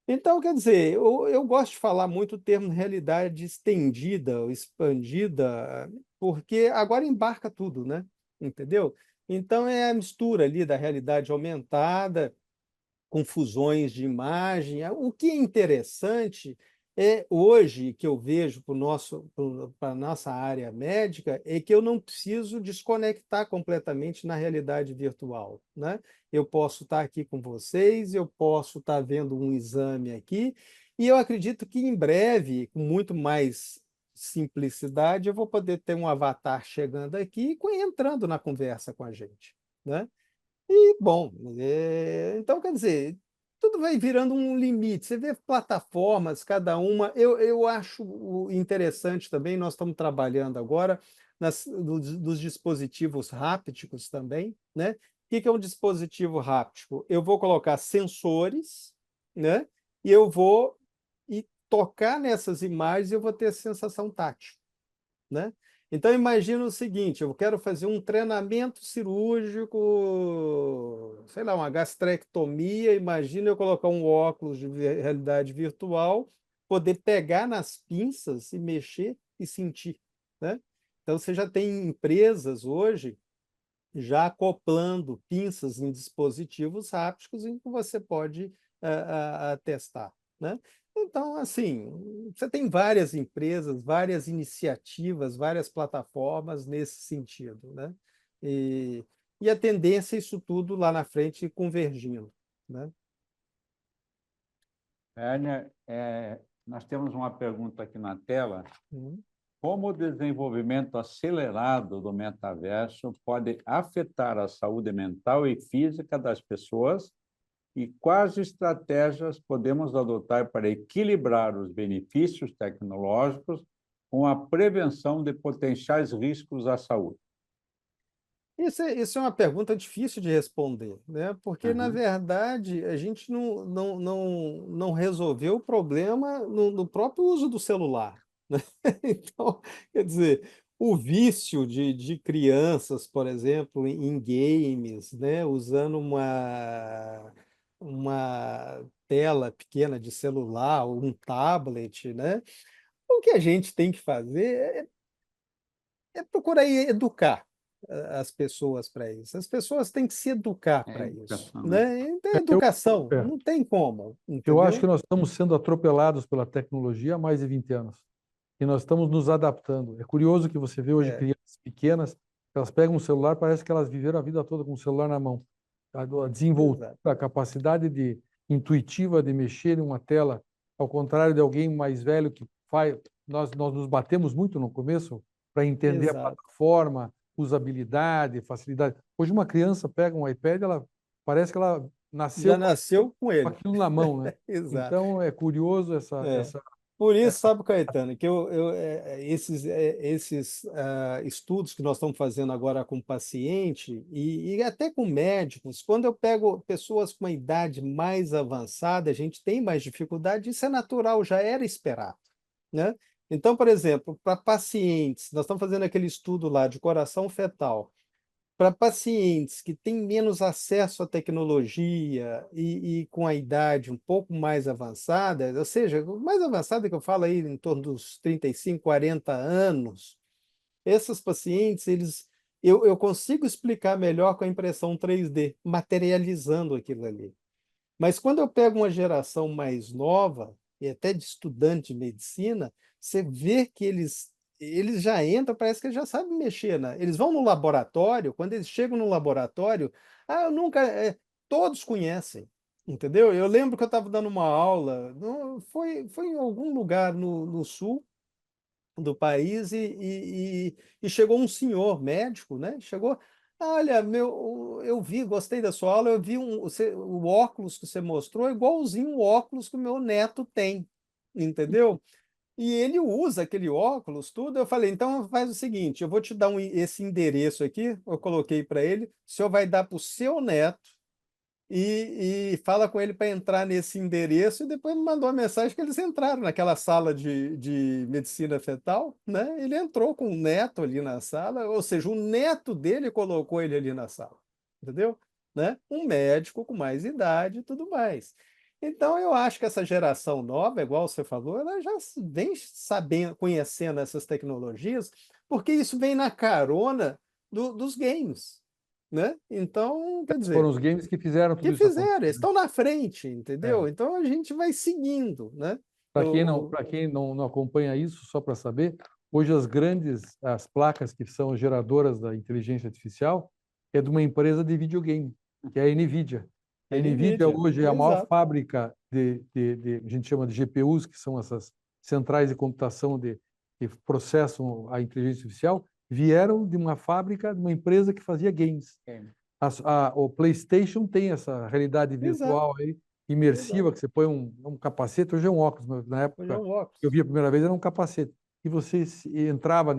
Então, quer dizer, eu gosto de falar muito o termo realidade estendida ou expandida, porque agora embarca tudo, né? Entendeu? Então, é a mistura ali da realidade aumentada com fusões de imagem. O que é interessante é hoje que eu vejo para a nossa área médica é que eu não preciso desconectar completamente na realidade virtual, né? Eu posso estar aqui com vocês, eu posso estar vendo um exame aqui, e eu acredito que em breve, com muito mais simplicidade, eu vou poder ter um avatar chegando aqui e entrando na conversa com a gente, né? E, bom, então, quer dizer, tudo vai virando um limite. Você vê plataformas, cada uma. Eu acho interessante também, nós estamos trabalhando agora dos dispositivos hápticos também, né? O que é um dispositivo háptico? Eu vou colocar sensores, né? E eu vou tocar nessas imagens e eu vou ter a sensação tátil, né? Então, imagina o seguinte: eu quero fazer um treinamento cirúrgico, sei lá, uma gastrectomia. Imagina eu colocar um óculos de realidade virtual, poder pegar nas pinças e mexer e sentir, né? Então, você já tem empresas hoje já acoplando pinças em dispositivos hápticos em que você pode testar, né? Então, assim, você tem várias empresas, várias iniciativas, várias plataformas nesse sentido, né? E, e a tendência é isso tudo lá na frente convergindo, né? Werner, nós temos uma pergunta aqui na tela. Uhum. Como o desenvolvimento acelerado do metaverso pode afetar a saúde mental e física das pessoas e quais estratégias podemos adotar para equilibrar os benefícios tecnológicos com a prevenção de potenciais riscos à saúde? Isso é uma pergunta difícil de responder, né? Porque, na Uhum. verdade, a gente não resolveu o problema no próprio uso do celular, né? Então, quer dizer, o vício de crianças, por exemplo, em games, né? Usando uma tela pequena de celular ou um tablet, né? O que a gente tem que fazer é procurar educar as pessoas para isso. As pessoas têm que se educar É para isso, educação, né? né? Então, Eu, educação, é, não tem como, eu acho que entendeu? nós estamos sendo atropelados pela tecnologia há mais de 20 anos. E nós estamos nos adaptando. É curioso que você vê hoje É, crianças pequenas, elas pegam um celular, parece que elas viveram a vida toda com o celular na mão. A desenvoltura, exato, a capacidade intuitiva de mexer em uma tela, ao contrário de alguém mais velho que faz. Nós nos batemos muito no começo para entender a exato. plataforma, usabilidade, facilidade. Hoje uma criança pega um iPad, ela parece que ela nasceu Já com nasceu com com ele, aquilo na mão, né? exato. Então é curioso É. Por isso, essa sabe, Caetano, que esses estudos que nós estamos fazendo agora com paciente e até com médicos, quando eu pego pessoas com uma idade mais avançada, a gente tem mais dificuldade, isso é natural, já era esperado, né? Então, por exemplo, para pacientes, nós estamos fazendo aquele estudo lá de coração fetal. Para pacientes que têm menos acesso à tecnologia e com a idade um pouco mais avançada, ou seja, mais avançada que eu falo aí em torno dos 35, 40 anos, esses pacientes, eu consigo explicar melhor com a impressão 3D, materializando aquilo ali. Mas quando eu pego uma geração mais nova, e até de estudante de medicina, você vê que eles já entram, parece que eles já sabem mexer, né? Eles vão no laboratório, quando eles chegam no laboratório, eu nunca, todos conhecem, entendeu? Eu lembro que eu estava dando uma aula, foi em algum lugar no sul do país e chegou um senhor médico, né? Chegou, olha, eu vi, gostei da sua aula, eu vi o óculos que você mostrou, é igualzinho o óculos que o meu neto tem, entendeu? E ele usa aquele óculos, tudo. Eu falei, então faz o seguinte, eu vou te dar esse endereço aqui, eu coloquei para ele, o senhor vai dar para o seu neto e fala com ele para entrar nesse endereço, e depois me mandou uma mensagem que eles entraram naquela sala de medicina fetal, né? Ele entrou com o neto ali na sala, ou seja, o neto dele colocou ele ali na sala, entendeu? Né? Um médico com mais idade e tudo mais. Então, eu acho que essa geração nova, igual você falou, ela já vem sabendo, conhecendo essas tecnologias, porque isso vem na carona dos games, né? Então, quer Foram dizer, os games que fizeram tudo que isso acontecer. fizeram, eles estão na frente, entendeu? É. Então a gente vai seguindo, né? Para quem não acompanha isso, só para saber, hoje as placas que são geradoras da inteligência artificial é de uma empresa de videogame, que é a NVIDIA. A NVIDIA NVIDIA, hoje é a maior exato. fábrica a gente chama de GPUs, que são essas centrais de computação que processam a inteligência artificial, vieram de uma fábrica, de uma empresa que fazia games. O PlayStation tem essa realidade Exato, virtual aí, imersiva, exato. que você põe um capacete, hoje é um óculos, mas na Hoje é época um que eu óculos. vi a primeira vez era um capacete. E você entrava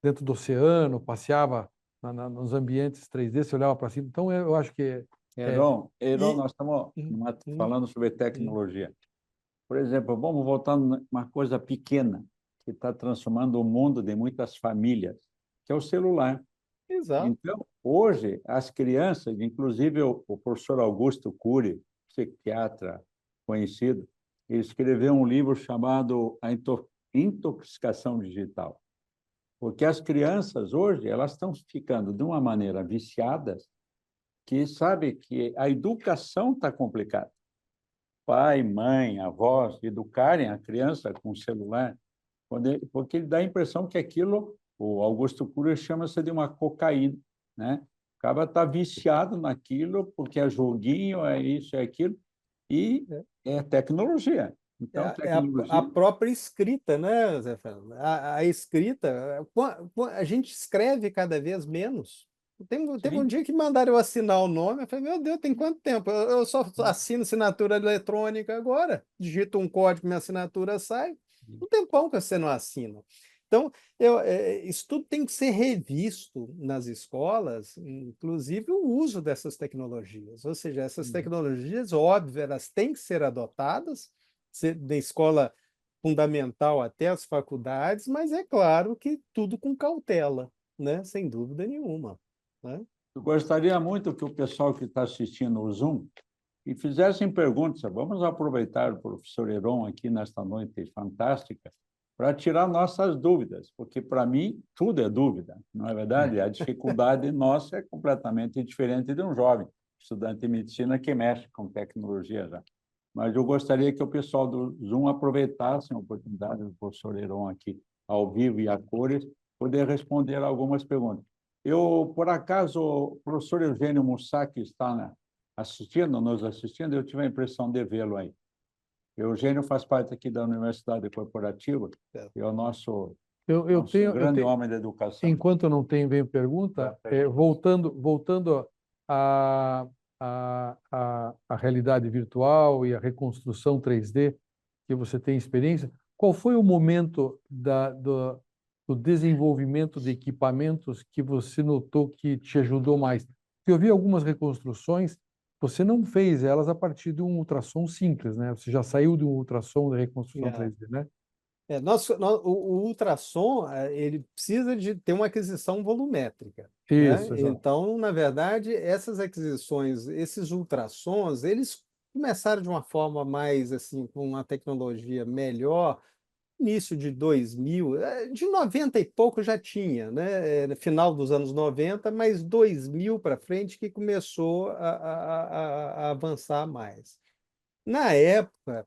dentro do oceano, passeava nos ambientes 3D, você olhava para cima. Então, eu acho que Heron, E nós estamos hum, hum, falando sobre hum, tecnologia. Por exemplo, vamos voltar numa coisa pequena que está transformando o mundo de muitas famílias, que é o celular. exato. Então, hoje, as crianças, inclusive o professor Augusto Cury, psiquiatra conhecido, ele escreveu um livro chamado A Intoxicação Digital. Porque as crianças hoje, elas estão ficando de uma maneira viciadas, que sabe que a educação está complicada. Pai, mãe, avós, educarem a criança com o celular, porque ele dá a impressão que aquilo, o Augusto Cury chama-se de uma cocaína, né? Acaba tá viciado naquilo, porque é joguinho, é isso, é aquilo, e é tecnologia. Então, A tecnologia. própria escrita, né, Zé Fernando? A escrita, a gente escreve cada vez menos. Teve um Sim. dia que mandaram eu assinar o nome, eu falei, meu Deus, tem quanto tempo? Eu só assino assinatura eletrônica agora, digito um código, minha assinatura sai. Um tempão que você não assina. Então, isso tudo tem que ser revisto nas escolas, inclusive o uso dessas tecnologias. Ou seja, essas tecnologias, óbvio, elas têm que ser adotadas, da escola fundamental até as faculdades, mas é claro que tudo com cautela, né? Sem dúvida nenhuma, né? Eu gostaria muito que o pessoal que está assistindo o Zoom e fizessem perguntas. Vamos aproveitar o professor Heron aqui nesta noite fantástica para tirar nossas dúvidas, porque para mim tudo é dúvida, não é verdade? A dificuldade nossa é completamente diferente de um jovem estudante de medicina que mexe com tecnologia já. Mas eu gostaria que o pessoal do Zoom aproveitasse a oportunidade do professor Heron aqui ao vivo e a cores, poder responder algumas perguntas. Eu, por acaso, o professor Eugênio Mussac está nos assistindo, eu tive a impressão de vê-lo aí. O Eugênio faz parte aqui da Universidade Corporativa e é o nosso grande homem da educação. Enquanto eu não venho pergunta, voltando à realidade virtual e à reconstrução 3D que você tem experiência, qual foi o momento do desenvolvimento de equipamentos que você notou que te ajudou mais? Porque eu vi algumas reconstruções, você não fez elas a partir de um ultrassom simples, né? Você já saiu de um ultrassom de reconstrução 3D, né? O ultrassom, ele precisa de ter uma aquisição volumétrica, né? Isso, exato. Então, na verdade, essas aquisições, esses ultrassons, eles começaram de uma forma mais, assim, com uma tecnologia melhor início de 2000, de 90 e pouco já tinha, né? No final dos anos 90, mas 2000 para frente que começou a avançar mais. Na época,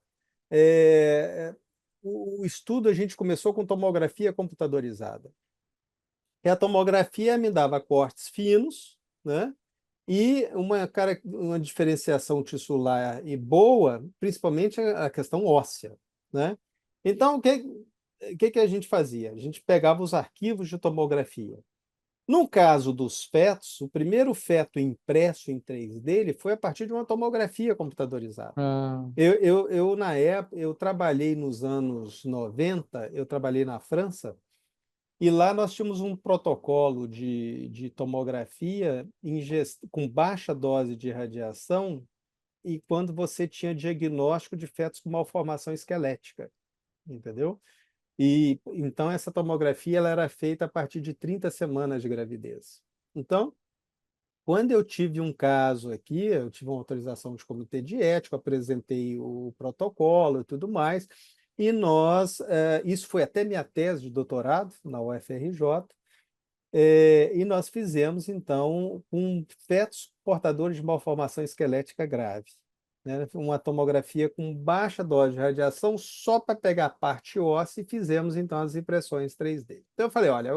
o estudo a gente começou com tomografia computadorizada. E a tomografia me dava cortes finos, né? E uma diferenciação tissular e boa, principalmente a questão óssea, né? Então, o que a gente fazia? A gente pegava os arquivos de tomografia. No caso dos fetos, o primeiro feto impresso em 3D ele foi a partir de uma tomografia computadorizada. Ah, Na época, eu trabalhei nos anos 90, eu trabalhei na França, e lá nós tínhamos um protocolo de tomografia com baixa dose de radiação e quando você tinha diagnóstico de fetos com malformação esquelética, entendeu? E então essa tomografia ela era feita a partir de 30 semanas de gravidez. Então, quando eu tive um caso aqui, eu tive uma autorização de comitê de ética, apresentei o protocolo e tudo mais, e isso foi até minha tese de doutorado na UFRJ, e nós fizemos, então, com fetos portadores de malformação esquelética grave, né? Uma tomografia com baixa dose de radiação só para pegar a parte óssea e fizemos, então, as impressões 3D. Então, eu falei, olha,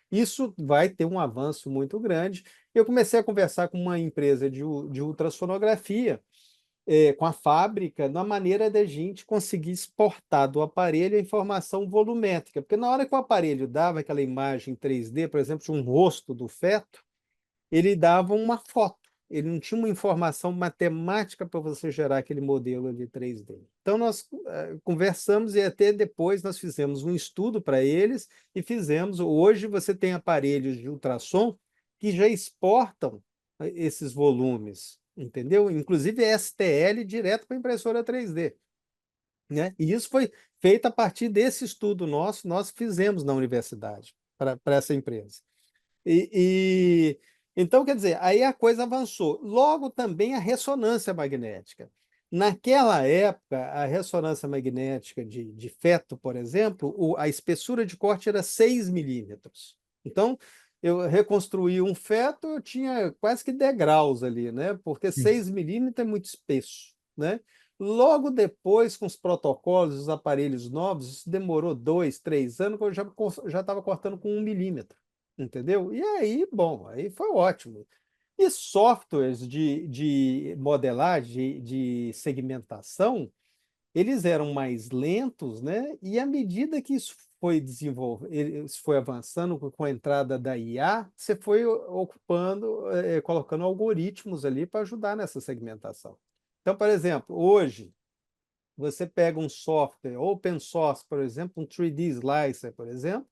isso vai ter um avanço muito grande. Eu comecei a conversar com uma empresa de ultrassonografia, com a fábrica, na maneira da gente conseguir exportar do aparelho a informação volumétrica. Porque na hora que o aparelho dava aquela imagem 3D, por exemplo, de um rosto do feto, ele dava uma foto. Ele não tinha uma informação matemática para você gerar aquele modelo ali 3D. Então, nós conversamos e até depois nós fizemos um estudo para eles e fizemos. Hoje você tem aparelhos de ultrassom que já exportam esses volumes, entendeu? Inclusive STL direto para a impressora 3D, né? E isso foi feito a partir desse estudo nosso, nós fizemos na universidade para essa empresa. Então, quer dizer, aí a coisa avançou. Logo também a ressonância magnética. Naquela época, a ressonância magnética de feto, por exemplo, a espessura de corte era 6 milímetros. Então, eu reconstruí um feto, eu tinha quase que degraus ali, né? Porque sim. 6 milímetros é muito espesso, né? Logo depois, com os protocolos, os aparelhos novos, isso demorou 2, 3 anos, que eu já estava cortando com 1 milímetro, entendeu? E aí, bom, aí foi ótimo. E softwares de modelagem, de segmentação, eles eram mais lentos, né? E à medida que isso foi isso foi avançando com a entrada da IA, você foi ocupando, colocando algoritmos ali para ajudar nessa segmentação. Então, por exemplo, hoje, você pega um software open source, por exemplo, um 3D Slicer, por exemplo,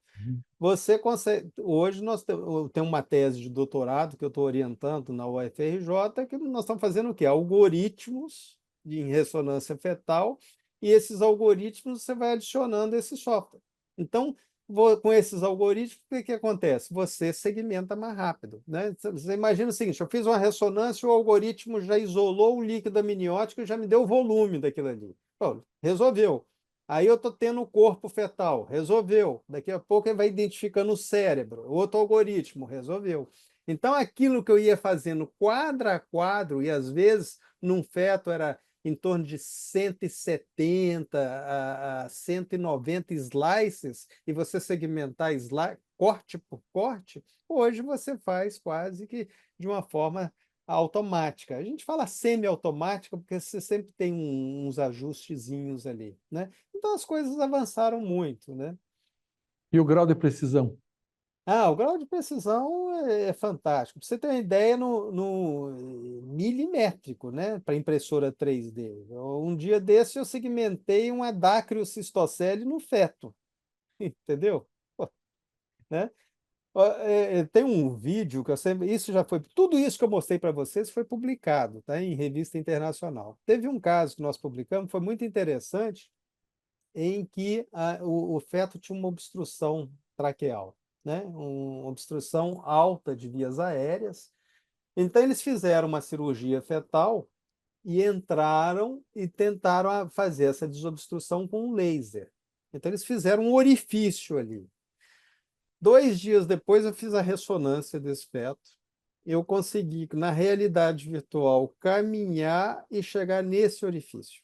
você consegue. Hoje eu tenho uma tese de doutorado que eu estou orientando na UFRJ, que nós estamos fazendo o quê? Algoritmos em ressonância fetal, e esses algoritmos você vai adicionando esse software. Então, com esses algoritmos, o que acontece? Você segmenta mais rápido, né? Você imagina o seguinte: eu fiz uma ressonância, o algoritmo já isolou o líquido amniótico e já me deu o volume daquilo ali. Bom, resolveu. Aí eu estou tendo o corpo fetal, resolveu. Daqui a pouco ele vai identificando o cérebro, outro algoritmo, resolveu. Então, aquilo que eu ia fazendo quadro a quadro, e às vezes num feto era em torno de 170 a 190 slices, e você segmentar corte por corte, hoje você faz quase que de uma forma automática. A gente fala semi-automática porque você sempre tem uns ajustezinhos ali, né? Então as coisas avançaram muito, né? E o grau de precisão? O grau de precisão é fantástico. Para você ter uma ideia, no milimétrico, né? Para impressora 3D. Um dia desse eu segmentei um Dacryocistocele no feto, entendeu? Pô, né? Tem um vídeo que eu sempre. Tudo isso que eu mostrei para vocês foi publicado, tá? Em revista internacional. Teve um caso que nós publicamos, foi muito interessante, em que o feto tinha uma obstrução traqueal, né? Uma obstrução alta de vias aéreas. Então, eles fizeram uma cirurgia fetal e entraram e tentaram fazer essa desobstrução com um laser, Então, eles fizeram um orifício ali. 2 dias depois, eu fiz a ressonância desse feto. Eu consegui, na realidade virtual, caminhar e chegar nesse orifício,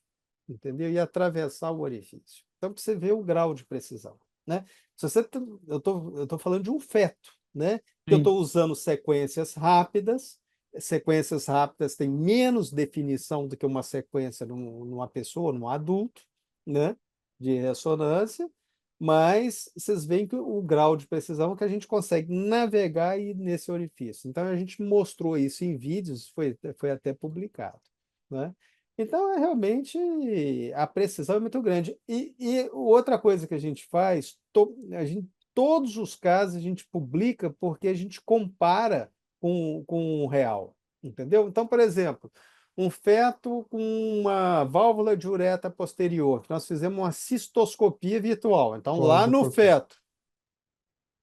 entendeu? E atravessar o orifício. Então, para você ver o grau de precisão, né? Se você, eu tô falando de um feto, né? Que eu Sim. estou usando sequências rápidas. Sequências rápidas têm menos definição do que uma sequência numa pessoa, num adulto, né? De ressonância. Mas vocês veem que o grau de precisão que a gente consegue navegar aí nesse orifício. Então, a gente mostrou isso em vídeos, foi até publicado, né? Então, realmente, a precisão é muito grande. E outra coisa que a gente faz, todos os casos a gente publica porque a gente compara com o real, entendeu? Então, por exemplo, um feto com uma válvula de uretra posterior, que nós fizemos uma cistoscopia virtual. Então, lá no feto,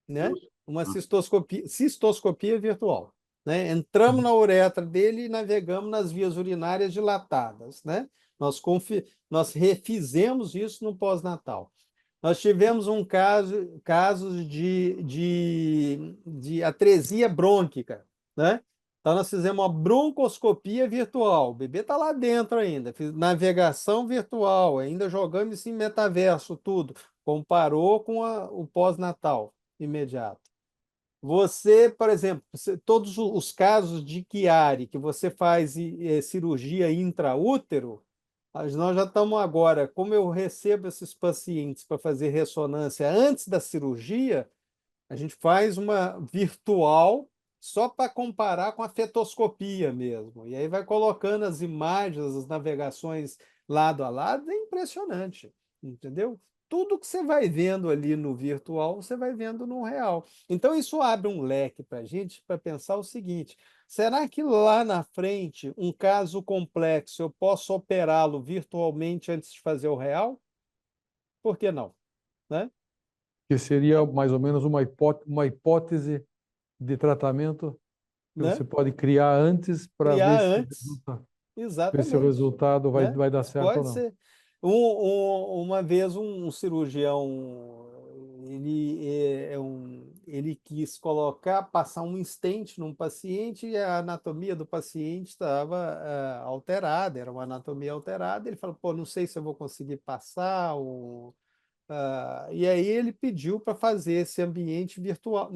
né? Uma cistoscopia virtual, né? Entramos na uretra dele e navegamos nas vias urinárias dilatadas, né? Nós refizemos isso no pós-natal. Nós tivemos casos de atresia brônquica, né? Então, nós fizemos uma broncoscopia virtual. O bebê está lá dentro ainda. Fiz navegação virtual, ainda jogamos isso em metaverso, tudo. Comparou com o pós-natal imediato. Você, por exemplo, todos os casos de Chiari, que você faz cirurgia intraútero, nós já estamos agora, como eu recebo esses pacientes para fazer ressonância antes da cirurgia, a gente faz uma virtual só para comparar com a fetoscopia mesmo. E aí vai colocando as imagens, as navegações lado a lado, é impressionante, entendeu? Tudo que você vai vendo ali no virtual, você vai vendo no real. Então, isso abre um leque para a gente para pensar o seguinte: será que lá na frente, um caso complexo, eu posso operá-lo virtualmente antes de fazer o real? Por que não? Né? Que seria mais ou menos uma hipótese de tratamento que Né? você pode criar antes para Criar antes. ver se o Exatamente, resultado né? vai dar certo ou Pode não. ser. Uma vez um cirurgião ele quis passar um stent num paciente e a anatomia do paciente estava alterada, era uma anatomia alterada. Ele falou, pô, não sei se eu vou conseguir passar. E aí ele pediu para fazer esse ambiente virtual,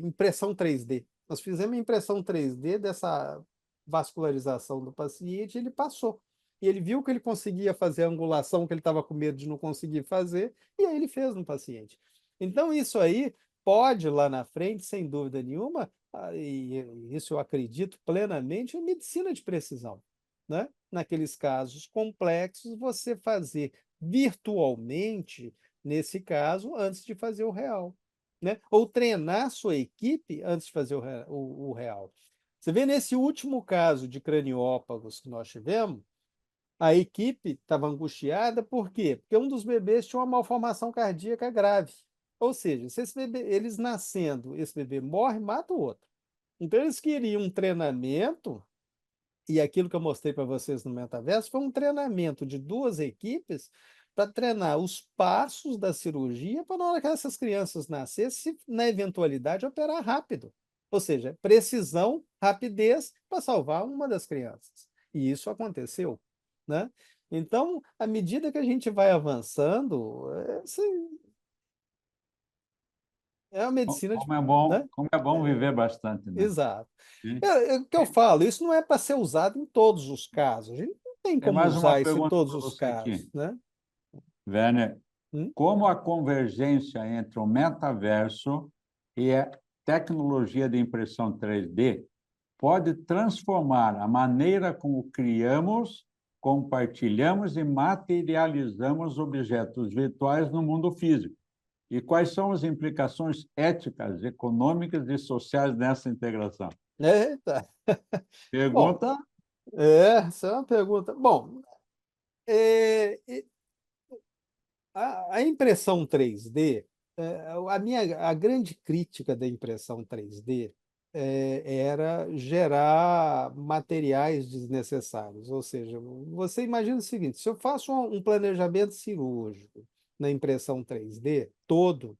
impressão 3D. Nós fizemos impressão 3D dessa vascularização do paciente e ele passou. E ele viu que ele conseguia fazer a angulação que ele estava com medo de não conseguir fazer, e aí ele fez no paciente. Então, isso aí pode, lá na frente, sem dúvida nenhuma, e isso eu acredito plenamente, em medicina de precisão, né? Naqueles casos complexos, você fazer virtualmente, nesse caso, antes de fazer o real, né? Ou treinar sua equipe antes de fazer o real. Você vê nesse último caso de craniópagos que nós tivemos, a equipe estava angustiada, por quê? Porque um dos bebês tinha uma malformação cardíaca grave. Ou seja, se esse bebê, eles nascendo, esse bebê morre, mata o outro. Então, eles queriam um treinamento, e aquilo que eu mostrei para vocês no metaverso foi um treinamento de 2 equipes para treinar os passos da cirurgia para na hora que essas crianças nascessem, se na eventualidade, operar rápido. Ou seja, precisão, rapidez para salvar uma das crianças. E isso aconteceu, né? Então, à medida que a gente vai avançando, é a medicina de, né? Como é bom viver bastante, né? Exato. Sim. O que eu falo, isso não é para ser usado em todos os casos. A gente não tem Tem como mais uma usar isso em pergunta todos para os você aqui, casos, né? Werner. Hum? Como a convergência entre o metaverso e a tecnologia de impressão 3D pode transformar a maneira como criamos, compartilhamos e materializamos objetos virtuais no mundo físico? E quais são as implicações éticas, econômicas e sociais dessa integração? Eita. Bom, Pergunta. essa é uma pergunta. Bom, é, a impressão 3D, a grande crítica da impressão 3D era gerar materiais desnecessários. Ou seja, você imagina o seguinte: se eu faço um planejamento cirúrgico, na impressão 3D, todo.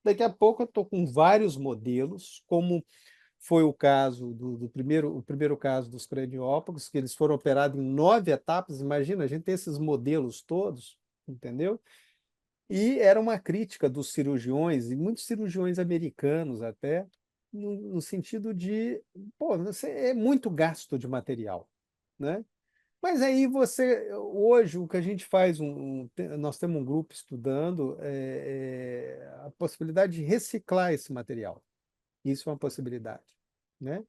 Daqui a pouco eu estou com vários modelos, como foi o caso o primeiro caso dos craniópagos, que eles foram operados em 9 etapas. Imagina, a gente tem esses modelos todos, entendeu? E era uma crítica dos cirurgiões, e muitos cirurgiões americanos até, no sentido de, pô, é muito gasto de material, né? Mas aí hoje, o que a gente faz, nós temos um grupo estudando a possibilidade de reciclar esse material. Isso é uma possibilidade, né?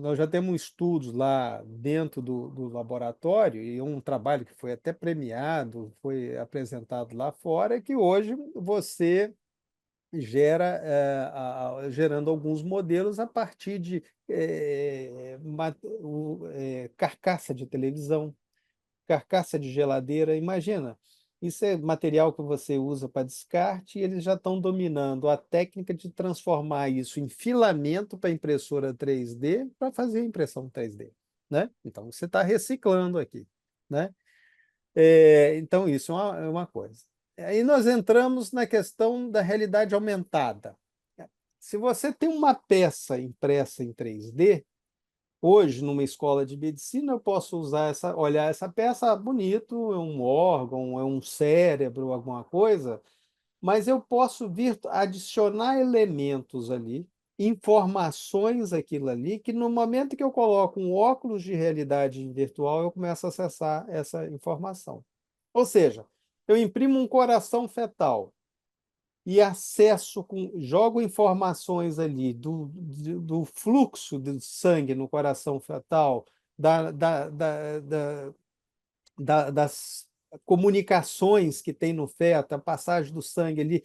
Nós já temos estudos lá dentro do laboratório, e um trabalho que foi até premiado, foi apresentado lá fora, que hoje você gerando alguns modelos a partir de carcaça de televisão, carcaça de geladeira. Imagina, isso é material que você usa para descarte e eles já estão dominando a técnica de transformar isso em filamento para impressora 3D para fazer a impressão 3D, né? Então, você está reciclando aqui, né? Então, isso é uma coisa. Aí nós entramos na questão da realidade aumentada. Se você tem uma peça impressa em 3D, hoje, numa escola de medicina, eu posso olhar essa peça, bonito, é um órgão, é um cérebro, alguma coisa, mas eu posso vir adicionar elementos ali, informações aquilo ali, que no momento que eu coloco um óculos de realidade virtual, eu começo a acessar essa informação. Ou seja, eu imprimo um coração fetal e jogo informações ali do fluxo de sangue no coração fetal, das comunicações que tem no feto, a passagem do sangue ali,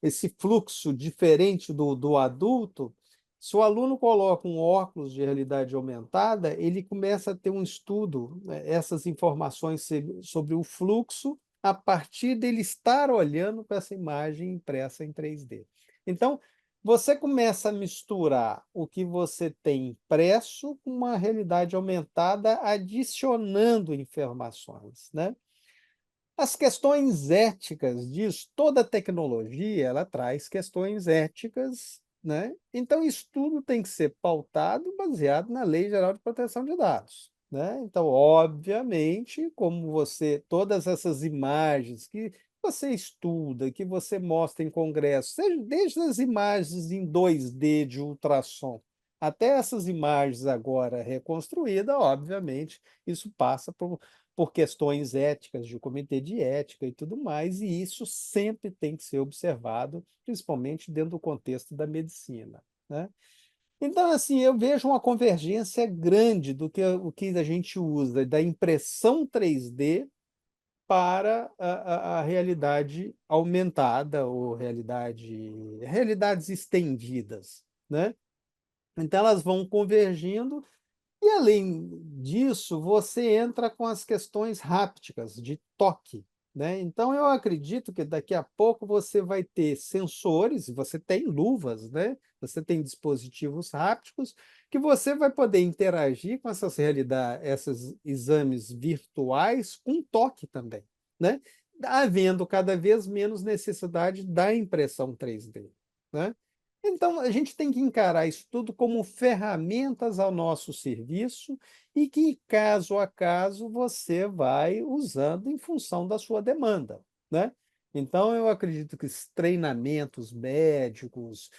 esse fluxo diferente do adulto. Se o aluno coloca um óculos de realidade aumentada, ele começa a ter um estudo, né, essas informações sobre o fluxo a partir dele estar olhando para essa imagem impressa em 3D. Então, você começa a misturar o que você tem impresso com uma realidade aumentada, adicionando informações, né? As questões éticas disso, toda tecnologia, ela traz questões éticas, né? Então, isso tudo tem que ser pautado baseado na Lei Geral de Proteção de Dados, né? Então, obviamente, todas essas imagens que você estuda, que você mostra em congressos, desde as imagens em 2D de ultrassom, até essas imagens agora reconstruídas, obviamente, isso passa por questões éticas, de comitê de ética e tudo mais, e isso sempre tem que ser observado, principalmente dentro do contexto da medicina, né? Então, assim, eu vejo uma convergência grande do que o que a gente usa da impressão 3D para a realidade aumentada ou realidades estendidas, né? Então, elas vão convergindo e, além disso, você entra com as questões hápticas, de toque, né? Então, eu acredito que daqui a pouco você vai ter sensores, você tem luvas, né? Você tem dispositivos hápticos que você vai poder interagir com esses exames virtuais com toque também, né? Havendo cada vez menos necessidade da impressão 3D, né? Então, a gente tem que encarar isso tudo como ferramentas ao nosso serviço e que, caso a caso, você vai usando em função da sua demanda, né? Então, eu acredito que os treinamentos médicos,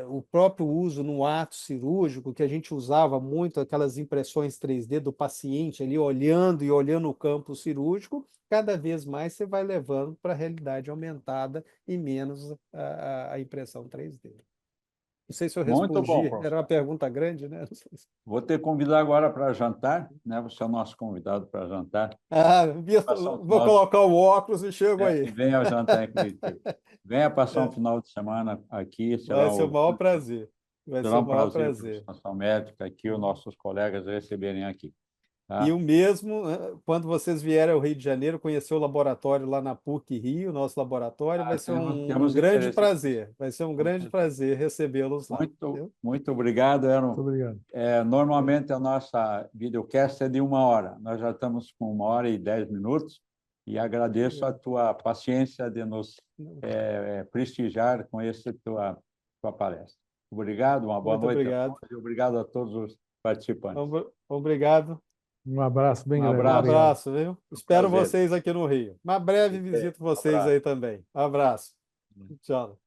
o próprio uso no ato cirúrgico, que a gente usava muito aquelas impressões 3D do paciente ali olhando o campo cirúrgico, cada vez mais você vai levando para a realidade aumentada e menos a impressão 3D. Não sei se eu Muito bom, respondi, era professor. uma pergunta grande, né? Não sei se- Vou te convidar agora para jantar, né? Você é o nosso convidado para jantar. Passar um Vou final de... colocar o óculos e chego aí. Venha jantar em Curitiba. Venha passar um É, final de semana aqui, vai ser o maior prazer. Vai ser será o um maior prazer para a prazer. Estação Médica aqui, os nossos colegas receberem aqui. E Tá? o mesmo, quando vocês vierem ao Rio de Janeiro, conhecer o laboratório lá na PUC Rio, nosso laboratório, vai ser um Temos grande interesse. prazer. Vai ser um grande prazer recebê-los lá. Muito, Viu? muito obrigado, Muito obrigado. Normalmente a nossa videocast é de 1 hora. Nós já estamos com 1 hora e 10 minutos. e agradeço a tua paciência de nos prestigiar com essa tua palestra. Obrigado, uma boa Muito noite a obrigado. todos e obrigado a todos os participantes. Obrigado. Um abraço bem Um grande. Um abraço. Obrigado. abraço, viu? Espero prazer. vocês aqui no Rio. Uma breve visito vocês abraço. aí também. Abraço. Tchau.